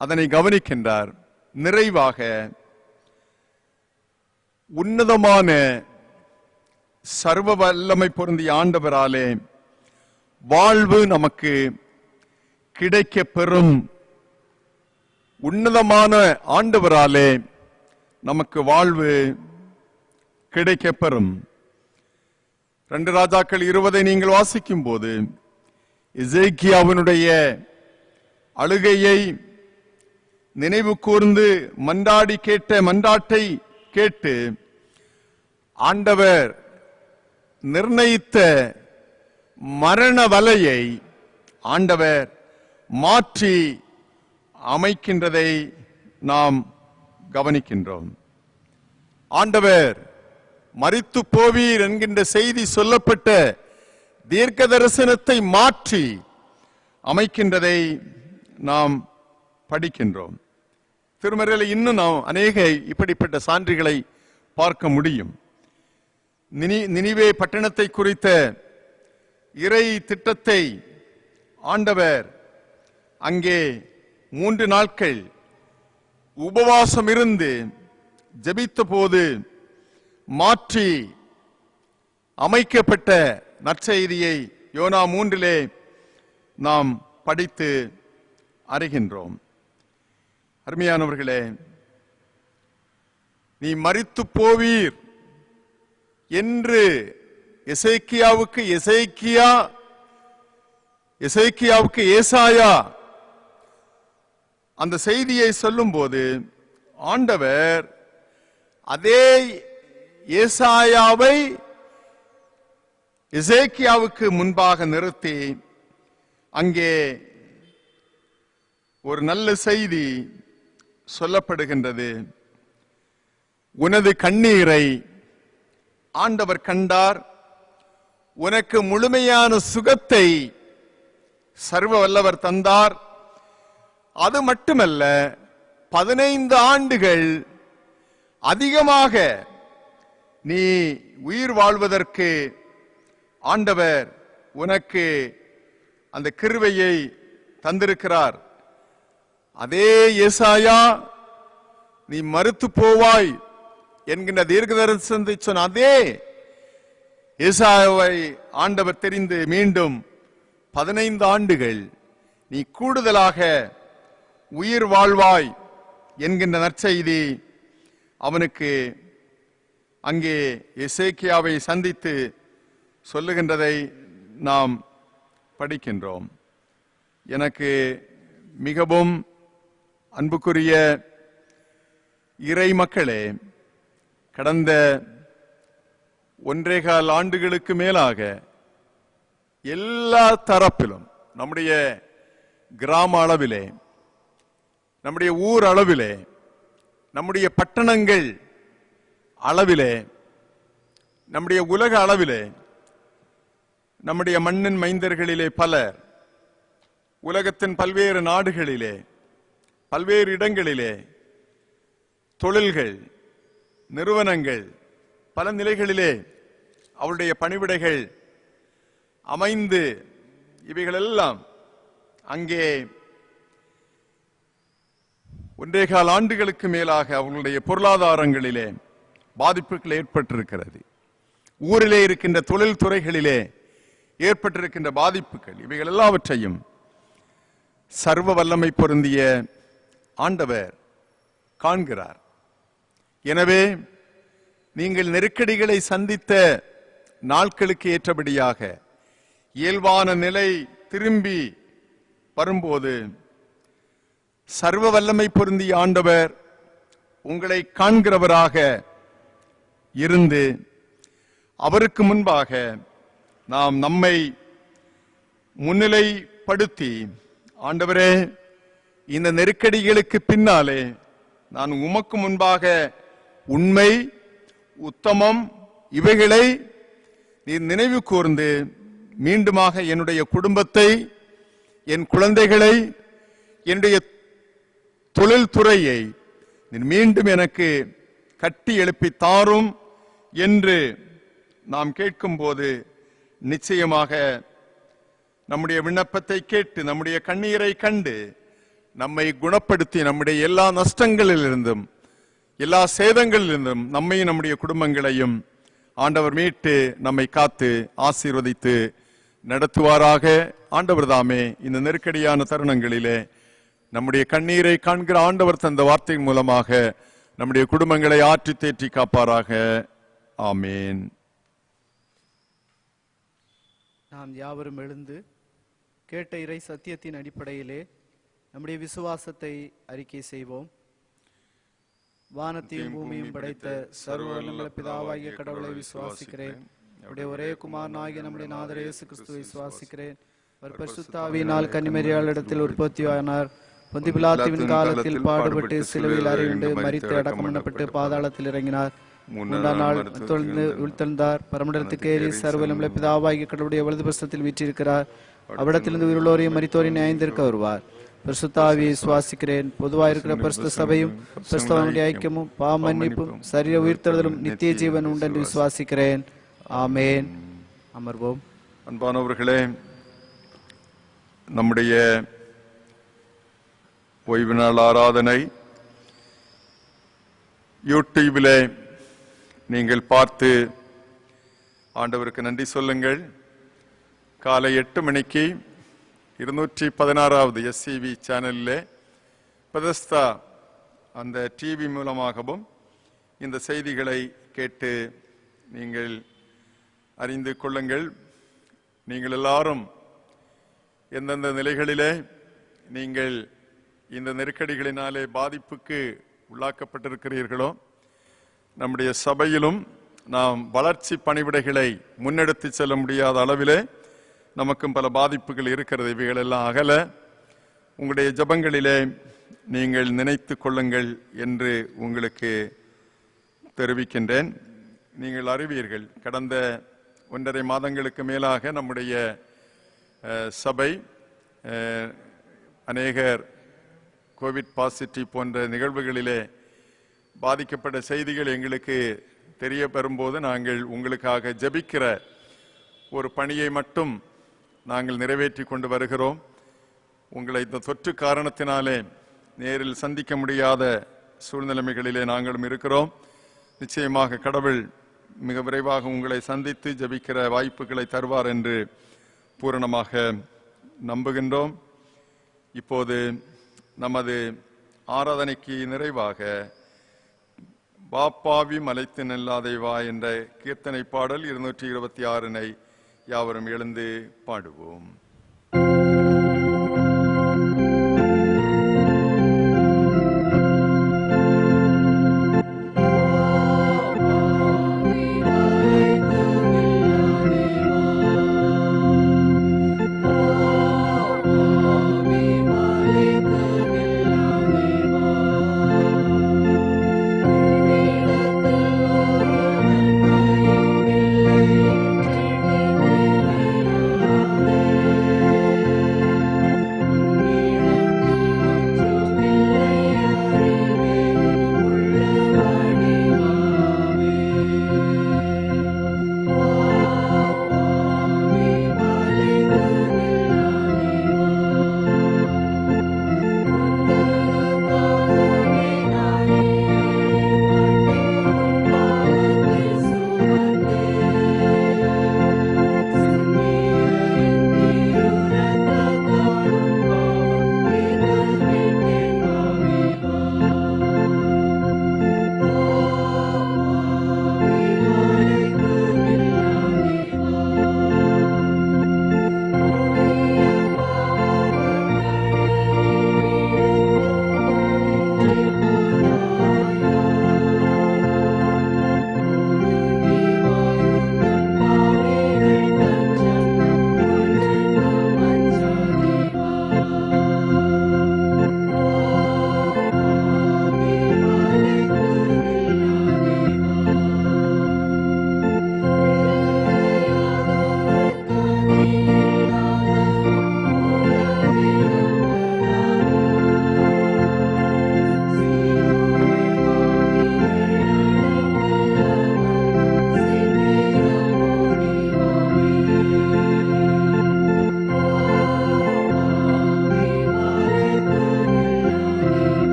அதனை கவனிக்கின்றார். நிறைவாக உன்னதமான சர்வ வல்லமை பொருந்திய ஆண்டவராலே வாழ்வு நமக்கு கிடைக்க பெறும். உன்னதமான ஆண்டவராலே நமக்கு வாழ்வு கிடைக்க பெறும். 2 ராஜாக்கள் 20 நீங்கள் வாசிக்கும் போது எசேக்கியாவினுடைய அழுகையை நினைவு கூர்ந்து மன்றாடி கேட்ட மன்றாட்டை கேட்டு ஆண்டவர் நிர்ணயித்த மரண வலையை ஆண்டவர் மாற்றி அமைக்கின்றதை நாம் கவனிக்கின்றோம். ஆண்டவர் மரித்து போவீர் என்கின்ற செய்தி சொல்லப்பட்ட தீர்க்க தரிசனத்தை மாற்றி அமைக்கின்றதை நாம் படிக்கின்றோம். திருமறையில் இன்னும் நாம் அநேக இப்படிப்பட்ட சான்றுகளை பார்க்க முடியும். நினிவே பட்டணத்தை குறித்த இறை திட்டத்தை ஆண்டவர் அங்கே 3 நாட்கள் உபவாசம் இருந்து ஜெபித்த போது மாற்றி அமைக்கப்பட்ட நற்செய்தியை யோனா 3 நாம் படித்து அறிகின்றோம். அருமையானவர்களே, நீ மரித்து போவீர் என்று எசேக்கியாவுக்கு ஏசாயா அந்த செய்தியை சொல்லும் போது ஆண்டவர் அதே ஏசாயாவை எசேக்கியாவுக்கு முன்பாக நிறுத்தி அங்கே ஒரு நல்ல செய்தி சொல்லப்படுகின்றது. உனது கண்ணீரை ஆண்டவர் கண்டார், உனக்கு முழுமையான சுகத்தை சர்வ வல்லவர் தந்தார். அது மட்டுமல்ல, 15 ஆண்டுகள் அதிகமாக நீ உயிர் வாழ்வதற்கு ஆண்டவர் உனக்கு அந்த கிருபையை தந்திருக்கிறார். அதே ஏசாயா நீ மரித்து போவாய் என்கின்ற தீர்க்க தரிசனத்தை சொன்ன அதே ஏசாயாவை ஆண்டவர் தெரிந்து மீண்டும் 15 ஆண்டுகள் நீ கூடுதலாக உயிர் வாழ்வாய் என்கின்ற நற்செய்தி அவனுக்கு அங்கே எசேக்கியாவை சந்தித்து சொல்லுகின்றதை நாம் படிக்கின்றோம். எனக்கு மிகவும் அன்புக்குரிய இறை மக்களே, கடந்த 1.25 ஆண்டுகளுக்கு மேலாக எல்லா தரப்பிலும் நம்முடைய கிராம அளவிலே, நம்முடைய ஊர் அளவிலே, நம்முடைய பட்டணங்கள் அளவிலே, நம்முடைய உலக அளவிலே, நம்முடைய மண்ணின் மைந்தர்களிலே பலர் உலகத்தின் பல்வேறு நாடுகளிலே பல்வேறு இடங்களிலே தொழில்கள், நிறுவனங்கள், பல நிலைகளிலே அவருடைய பணிவிடைகள் அமைந்து இவைகளெல்லாம் அங்கே 1.25 ஆண்டுகளுக்கு மேலாக அவர்களுடைய பொருளாதாரங்களிலே பாதிப்புகள் ஏற்பட்டிருக்கிறது. ஊரிலே இருக்கின்ற தொழில் துறைகளிலே ஏற்பட்டிருக்கின்ற பாதிப்புகள் இவைகள் எல்லாவற்றையும் சர்வ வல்லமை பொருந்திய ஆண்டவர் காண்கிறார். எனவே நீங்கள் நெருக்கடிகளை சந்தித்த நாட்களுக்கு ஏற்றபடியாக இயல்பான நிலை திரும்பி வரும்போது சர்வ வல்லமை பொருந்திய ஆண்டவர் உங்களை காண்கிறவராக இருந்து அவருக்கு முன்பாக நாம் நம்மை முன்னிலைப்படுத்தி, ஆண்டவரே, இந்த நெருக்கடிகளுக்கு பின்னாலே நான் உமக்கு முன்பாக உண்மை, உத்தமம் இவைகளை நீர் நினைவு கூர்ந்து மீண்டுமாக என்னுடைய குடும்பத்தை, என் குழந்தைகளை, என்னுடைய தொழில்துறையை நீர் மீண்டும் எனக்கு கட்டி எழுப்பி தாரும் என்று நாம் கேட்கும்போது நிச்சயமாக நம்முடைய விண்ணப்பத்தை கேட்டு நம்முடைய கண்ணீரை கண்டு நம்மை குணப்படுத்தி நம்முடைய எல்லா நஷ்டங்களிலிருந்தும் எல்லா சேதங்களிலிருந்தும் நம்மையும் நம்முடைய குடும்பங்களையும் ஆண்டவர் மீட்டு நம்மை காத்து ஆசீர்வதித்து நடத்துவாராக. ஆண்டவர் தாமே இந்த நெருக்கடியான தருணங்களிலே நம்முடைய கண்ணீரை காண்கிற ஆண்டவர் தந்த வார்த்தையின் மூலமாக நம்முடைய குடும்பங்களை ஆற்றி தேற்றி காப்பாராக. ஆமேன். நாம் யாவரும் எழுந்து கேட்ட இறை சத்தியத்தின் அடிப்படையிலே நம்முடைய விசுவாசத்தை அறிக்கை செய்வோம். வானத்தையும் பூமியும் படைத்த சர்வவல்லமையுள்ள பிதாவாகிய கடவுளை விசுவாசிக்கிறேன். அவருடைய ஒரே குமாரனாகிய நம்முடைய நாதர் இயேசு கிறிஸ்துவை விசுவாசிக்கிறேன். அவர் பரிசுத்த ஆவியினால் கன்னிமரியாளிடத்தில் உற்பத்தியானார். பொந்திய பிலாத்துவின் காலத்தில் பாடுபட்டு சிலுவையில் அறையுண்டு மரித்து அடக்கம் பண்ணப்பட்டு பாதாளத்தில் இறங்கினார். 3ஆம் நாள் உயிர்த்தெழுந்தார். பரமண்டலத்துக்கு ஏறி சர்வவல்லமையுள்ள பிதாவாகிய கடவுளுடைய வலது பரிசுத்தத்தில் வீற்றிருக்கிறார். அவ்விடத்திலிருந்து உயிரோரையும் மரித்தோரையும் நியாயந்திருக்க வருவார். பரிசுத்த ஆவியை சுவாசிக்கிறேன். பொதுவாக இருக்கிற பரிசுத்த சபையும் பரிசுத்தவான்களுடைய ஐக்கியமும் பாவ மன்னிப்பும் சரீர உயிர்த்தெழுதலும் நித்திய ஜீவன் உண்டென்று விசுவாசிக்கிறேன். ஆமேன். அமர்வோம். அன்பானவர்களே, நம்முடைய ஓய்வு நாள் ஆராதனை யூடியூபிலே நீங்கள் பார்த்து ஆண்டவருக்கு நன்றி சொல்லுங்கள். காலை 8 மணிக்கு 216வது SCV சேனலில் பெதஸ்தா அந்த டிவி மூலமாகவும் இந்த செய்திகளை கேட்டு நீங்கள் அறிந்து கொள்ளுங்கள். நீங்கள் எல்லாரும் எந்தெந்த நிலைகளிலே நீங்கள் இந்த நெருக்கடிகளினாலே பாதிப்புக்கு உள்ளாக்கப்பட்டிருக்கிறீர்களோ, நம்முடைய சபையிலும் நாம் வளர்ச்சி பணிவிடைகளை முன்னெடுத்து செல்ல முடியாத அளவிலே நமக்கும் பல பாதிப்புகள் இருக்கிறது. இவைகளெல்லாம் அகல உங்களுடைய ஜபங்களிலே நீங்கள் நினைத்து கொள்ளுங்கள் என்று உங்களுக்கு தெரிவிக்கின்றேன். நீங்கள் அறிவீர்கள், கடந்த 1.5 மாதங்களுக்கு மேலாக நம்முடைய சபை அநேகர் கோவிட் பாசிட்டிவ் போன்ற நிகழ்வுகளிலே பாதிக்கப்பட்ட செய்திகள் எங்களுக்கு தெரிய பெறும்போது நாங்கள் உங்களுக்காக ஜெபிக்கிற ஒரு பணியை மட்டும் நாங்கள் நிறைவேற்றி கொண்டு வருகிறோம். உங்களை இந்த தொற்று காரணத்தினாலே நேரில் சந்திக்க முடியாத சூழ்நிலைமைகளிலே நாங்களும் இருக்கிறோம். நிச்சயமாக கடவுள் மிக விரைவாக உங்களை சந்தித்து ஜெபிக்கிற வாய்ப்புகளை தருவார் என்று பூரணமாக நம்புகின்றோம். இப்போது நமது ஆராதனைக்கு நிறைவாக வாப்பாவி மலைத்து நெல்லாதை வா என்ற கீர்த்தனை பாடல் 226 யாவரும் எழுந்து பாடுவோம். Amen.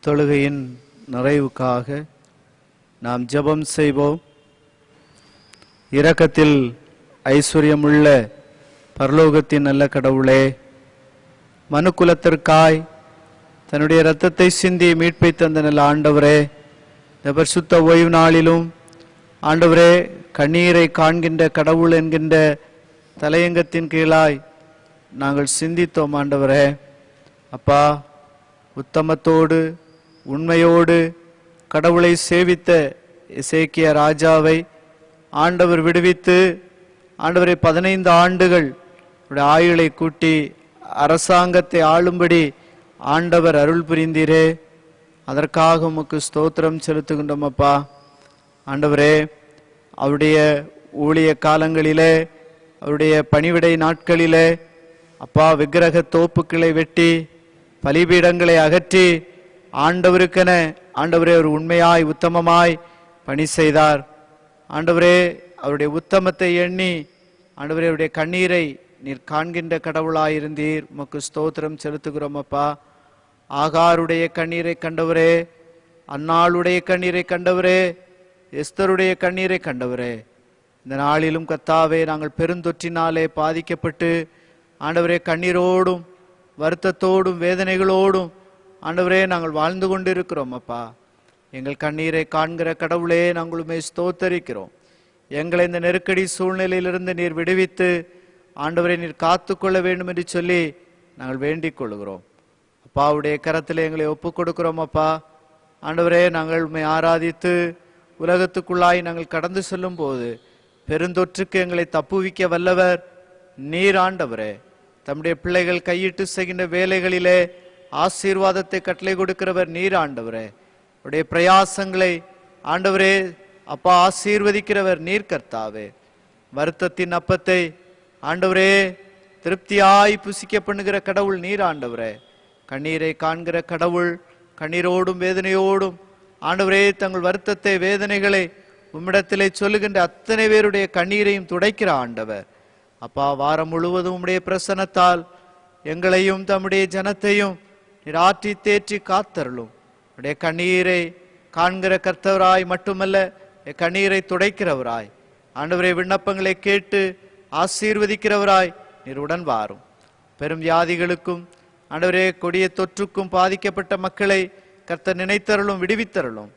தொழுகையின் நிறைவுக்காக நாம் ஜெபம் செய்வோம். இரக்கத்தில் ஐஸ்வர்யமுள்ள பரலோகத்தின் நல்ல கடவுளே, மனுக்குலத்திற்காய் தன்னுடைய இரத்தத்தை சிந்தி மீட்பை தந்த நல்ல ஆண்டவரே, இந்த பரிசுத்த ஓய்வு நாளிலும் ஆண்டவரே, கண்ணீரை காண்கின்ற கடவுள் என்கின்ற தலையங்கத்தின் கீழாய் நாங்கள் சிந்தித்தோம். ஆண்டவரே அப்பா, உத்தமத்தோடு உண்மையோடு கடவுளை சேவித்த எசேக்கியா ராஜாவை ஆண்டவர் விடுவித்து ஆண்டவரை 15 ஆண்டுகள் ஆயுளை கூட்டி அரசாங்கத்தை ஆளும்படி ஆண்டவர் அருள் புரிந்தீரே, அதற்காக உமக்கு ஸ்தோத்திரம் செலுத்துகின்றோம். அப்பா ஆண்டவரே, அவருடைய ஊழிய காலங்களிலே, அவருடைய பணிவிடை நாட்களிலே அப்பா, விக்கிரக தோப்புக்களை வெட்டி பலிபீடங்களை அகற்றி ஆண்டவருக்கென ஆண்டவரே ஒரு உண்மையாய் உத்தமமாய் பணி செய்தார். ஆண்டவரே, அவருடைய உத்தமத்தை எண்ணி ஆண்டவரே அவருடைய கண்ணீரை நீர் காண்கின்ற கடவுளாயிருந்தீர். உமக்கு ஸ்தோத்திரம் செலுத்துகிறோம். அப்பா, ஆகாருடைய கண்ணீரை கண்டவரே, அன்னாளுடைய கண்ணீரை கண்டவரே, எஸ்தருடைய கண்ணீரை கண்டவரே, இந்த நாளிலும் கர்த்தாவே நாங்கள் பெருந்தொற்றினாலே பாதிக்கப்பட்டு ஆண்டவரே கண்ணீரோடும் வருத்தத்தோடும் வேதனைகளோடும் ஆண்டவரே நாங்கள் வாழ்ந்து கொண்டிருக்கிறோம். அப்பா, எங்கள் கண்ணீரை காண்கிற கடவுளே, நாங்களுமே ஸ்தோத்தரிக்கிறோம். எங்களை இந்த நெருக்கடி சூழ்நிலையிலிருந்து நீர் விடுவித்து ஆண்டவரை நீர் காத்து கொள்ள வேண்டும் என்று சொல்லி நாங்கள் வேண்டிக் கொள்கிறோம். அப்பாவுடைய கரத்தில் எங்களை ஒப்புக் கொடுக்கிறோம். அப்பா ஆண்டவரே, நாங்கள் உம்மை ஆராதித்து உலகத்துக்குள்ளாய் நாங்கள் கடந்து செல்லும் போது பெருந்தொற்றுக்கு எங்களை தப்புவிக்க வல்லவர் நீர். ஆண்டவரே, தம்முடைய பிள்ளைகள் கையிட்டு செய்கின்ற வேலைகளிலே ஆசீர்வாதத்தை கட்டளை கொடுக்கிறவர் நீர். ஆண்டவரே, உடைய பிரயாசங்களை ஆண்டவரே அப்பா ஆசீர்வதிக்கிறவர் நீர். கர்த்தாவே, வருத்தத்தின் அப்பத்தை ஆண்டவரே திருப்தியாய் புசிக்க பண்ணுகிற கடவுள் நீர். ஆண்டவரே, கண்ணீரை காண்கிற கடவுள், கண்ணீரோடும் வேதனையோடும் ஆண்டவரே தங்கள் வருத்தத்தை வேதனைகளை உம்மிடத்திலே சொல்லுகின்ற அத்தனை பேருடைய கண்ணீரையும் துடைக்கிற ஆண்டவர். அப்பா, வாரம் முழுவதும் உம்முடைய பிரசன்னத்தால் எங்களையும் தம்முடைய ஜனத்தையும் நீர் ஆற்றி தேற்றி காத்தருளும். உடைய கண்ணீரை காண்கிற கர்த்தவராய் மட்டுமல்ல, கண்ணீரை துடைக்கிறவராய் ஆண்டவரே விண்ணப்பங்களை கேட்டு ஆசீர்வதிக்கிறவராய் நீர் உடன் வாரும். பெரும் வியாதிகளுக்கும் ஆண்டவரே கொடிய தொற்றுக்கும் பாதிக்கப்பட்ட மக்களை கர்த்தர் நினைத்தருளும், விடுவித்தருளும்.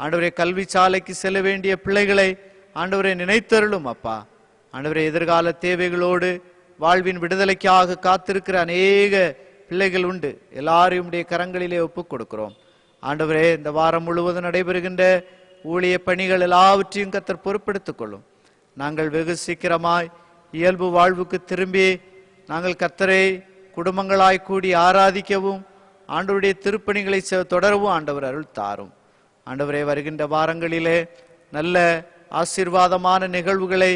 ஆண்டவரே, கல்வி சாலைக்கு செல்ல வேண்டிய பிள்ளைகளை ஆண்டவரே நினைத்தருளும். அப்பா ஆண்டவரே, எதிர்கால தேவைகளோடு வாழ்வின் விடுதலைக்காக காத்திருக்கிற அநேக பிள்ளைகள் உண்டு. எல்லாரையும் உடைய கரங்களிலே ஒப்புக் கொடுக்கிறோம். ஆண்டவரே, இந்த வாரம் முழுவதும் நடைபெறுகின்ற ஊழிய பணிகள் எல்லாவற்றையும் கர்த்தர் பொறுப்பெடுத்துக் கொள்ளும். நாங்கள் வெகு சீக்கிரமாய் இயல்பு வாழ்வுக்கு திரும்பி நாங்கள் கர்த்தரை குடும்பங்களாய் கூடி ஆராதிக்கவும் ஆண்டவருடைய திருப்பணிகளை தொடரவும் ஆண்டவர் அருள் தாரும். ஆண்டவரே, வருகின்ற வாரங்களிலே நல்ல ஆசீர்வாதமான நிகழ்வுகளை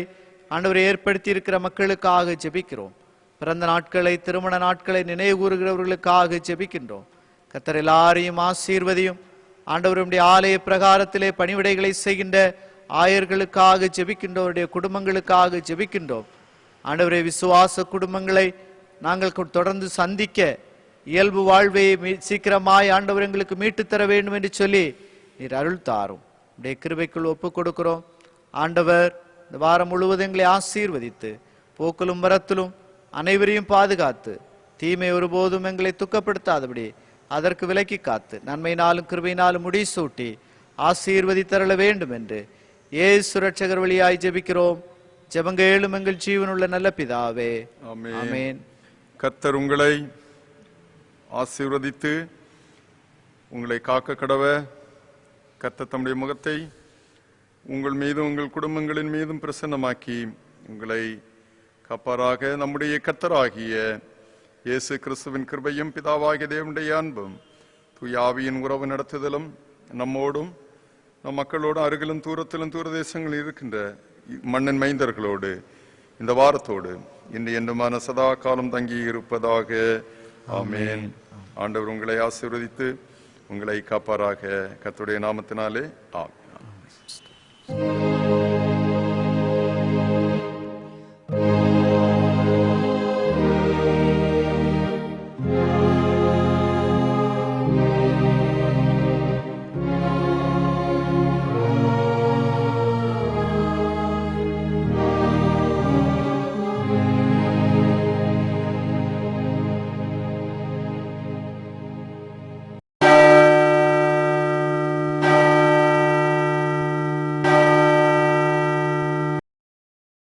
ஆண்டவரை ஏற்படுத்தி இருக்கிற மக்களுக்காக ஜெபிக்கிறோம். பிறந்த நாட்களை, திருமண நாட்களை நினைவு கூறுகிறவர்களுக்காக ஜெபிக்கின்றோம். கர்த்தர் எல்லாரையும் ஆசீர்வதியும். ஆண்டவருடைய ஆலய பிரகாரத்திலே பணிவிடைகளை செய்கின்ற ஆயர்களுக்காக ஜெபிக்கின்றோருடைய குடும்பங்களுக்காக ஜெபிக்கின்றோம். ஆண்டவரே, விசுவாச குடும்பங்களை நாங்கள் தொடர்ந்து சந்திக்க இயல்பு வாழ்வை சீக்கிரமாய் ஆண்டவர் எங்களுக்கு மீட்டு தர வேண்டும் என்று சொல்லி நீர் அருள் தாரும். உடைய கிருபைக்குள் ஒப்புக் கொடுக்கிறோம். ஆண்டவர் இந்த வாரம் முழுவதும் எங்களை ஆசீர்வதித்து போக்கிலும் வரத்திலும் அனைவரையும் பாதுகாத்து தீமை ஒருபோதும் எங்களை துக்கப்படுத்தாதபடி அதற்கு விலக்கி காத்து நன்மையினாலும் கிருபையினாலும் முடிசூட்டி ஆசீர்வதித்தருள வேண்டும் என்று இயேசு ரட்சகர் வழியாய் ஜெபிக்கிறோம். ஜெபங்கேளும் எங்கள் ஜீவனுள்ள நல்ல பிதாவே, ஆமென். கர்த்தர் உங்களை ஆசீர்வதித்து உங்களை காக்க கடவ. கர்த்தர் தம்முடைய முகத்தை உங்கள் மீதும் உங்கள் குடும்பங்களின் மீதும் பிரசன்னமாக்கி உங்களை காப்பாராக. நம்முடைய கர்த்தராகிய இயேசு கிறிஸ்துவின் கிருபையும் பிதாவாகிய தேவனுடைய அன்பும் தூய ஆவியின் உறவு நடத்துதலும் நம்மோடும் நம் மக்களோடும் அருகிலும் தூரத்திலும் தூரதேசங்களில் இருக்கின்ற மண்ணின் மைந்தர்களோடு இந்த வாரத்தோடு இன்று என்றுமான சதா காலம் தங்கி இருப்பதாக. ஆமேன். ஆண்டவர் உங்களை ஆசீர்வதித்து உங்களை காப்பாராக. கர்த்தருடைய நாமத்தினாலே ஆமென்.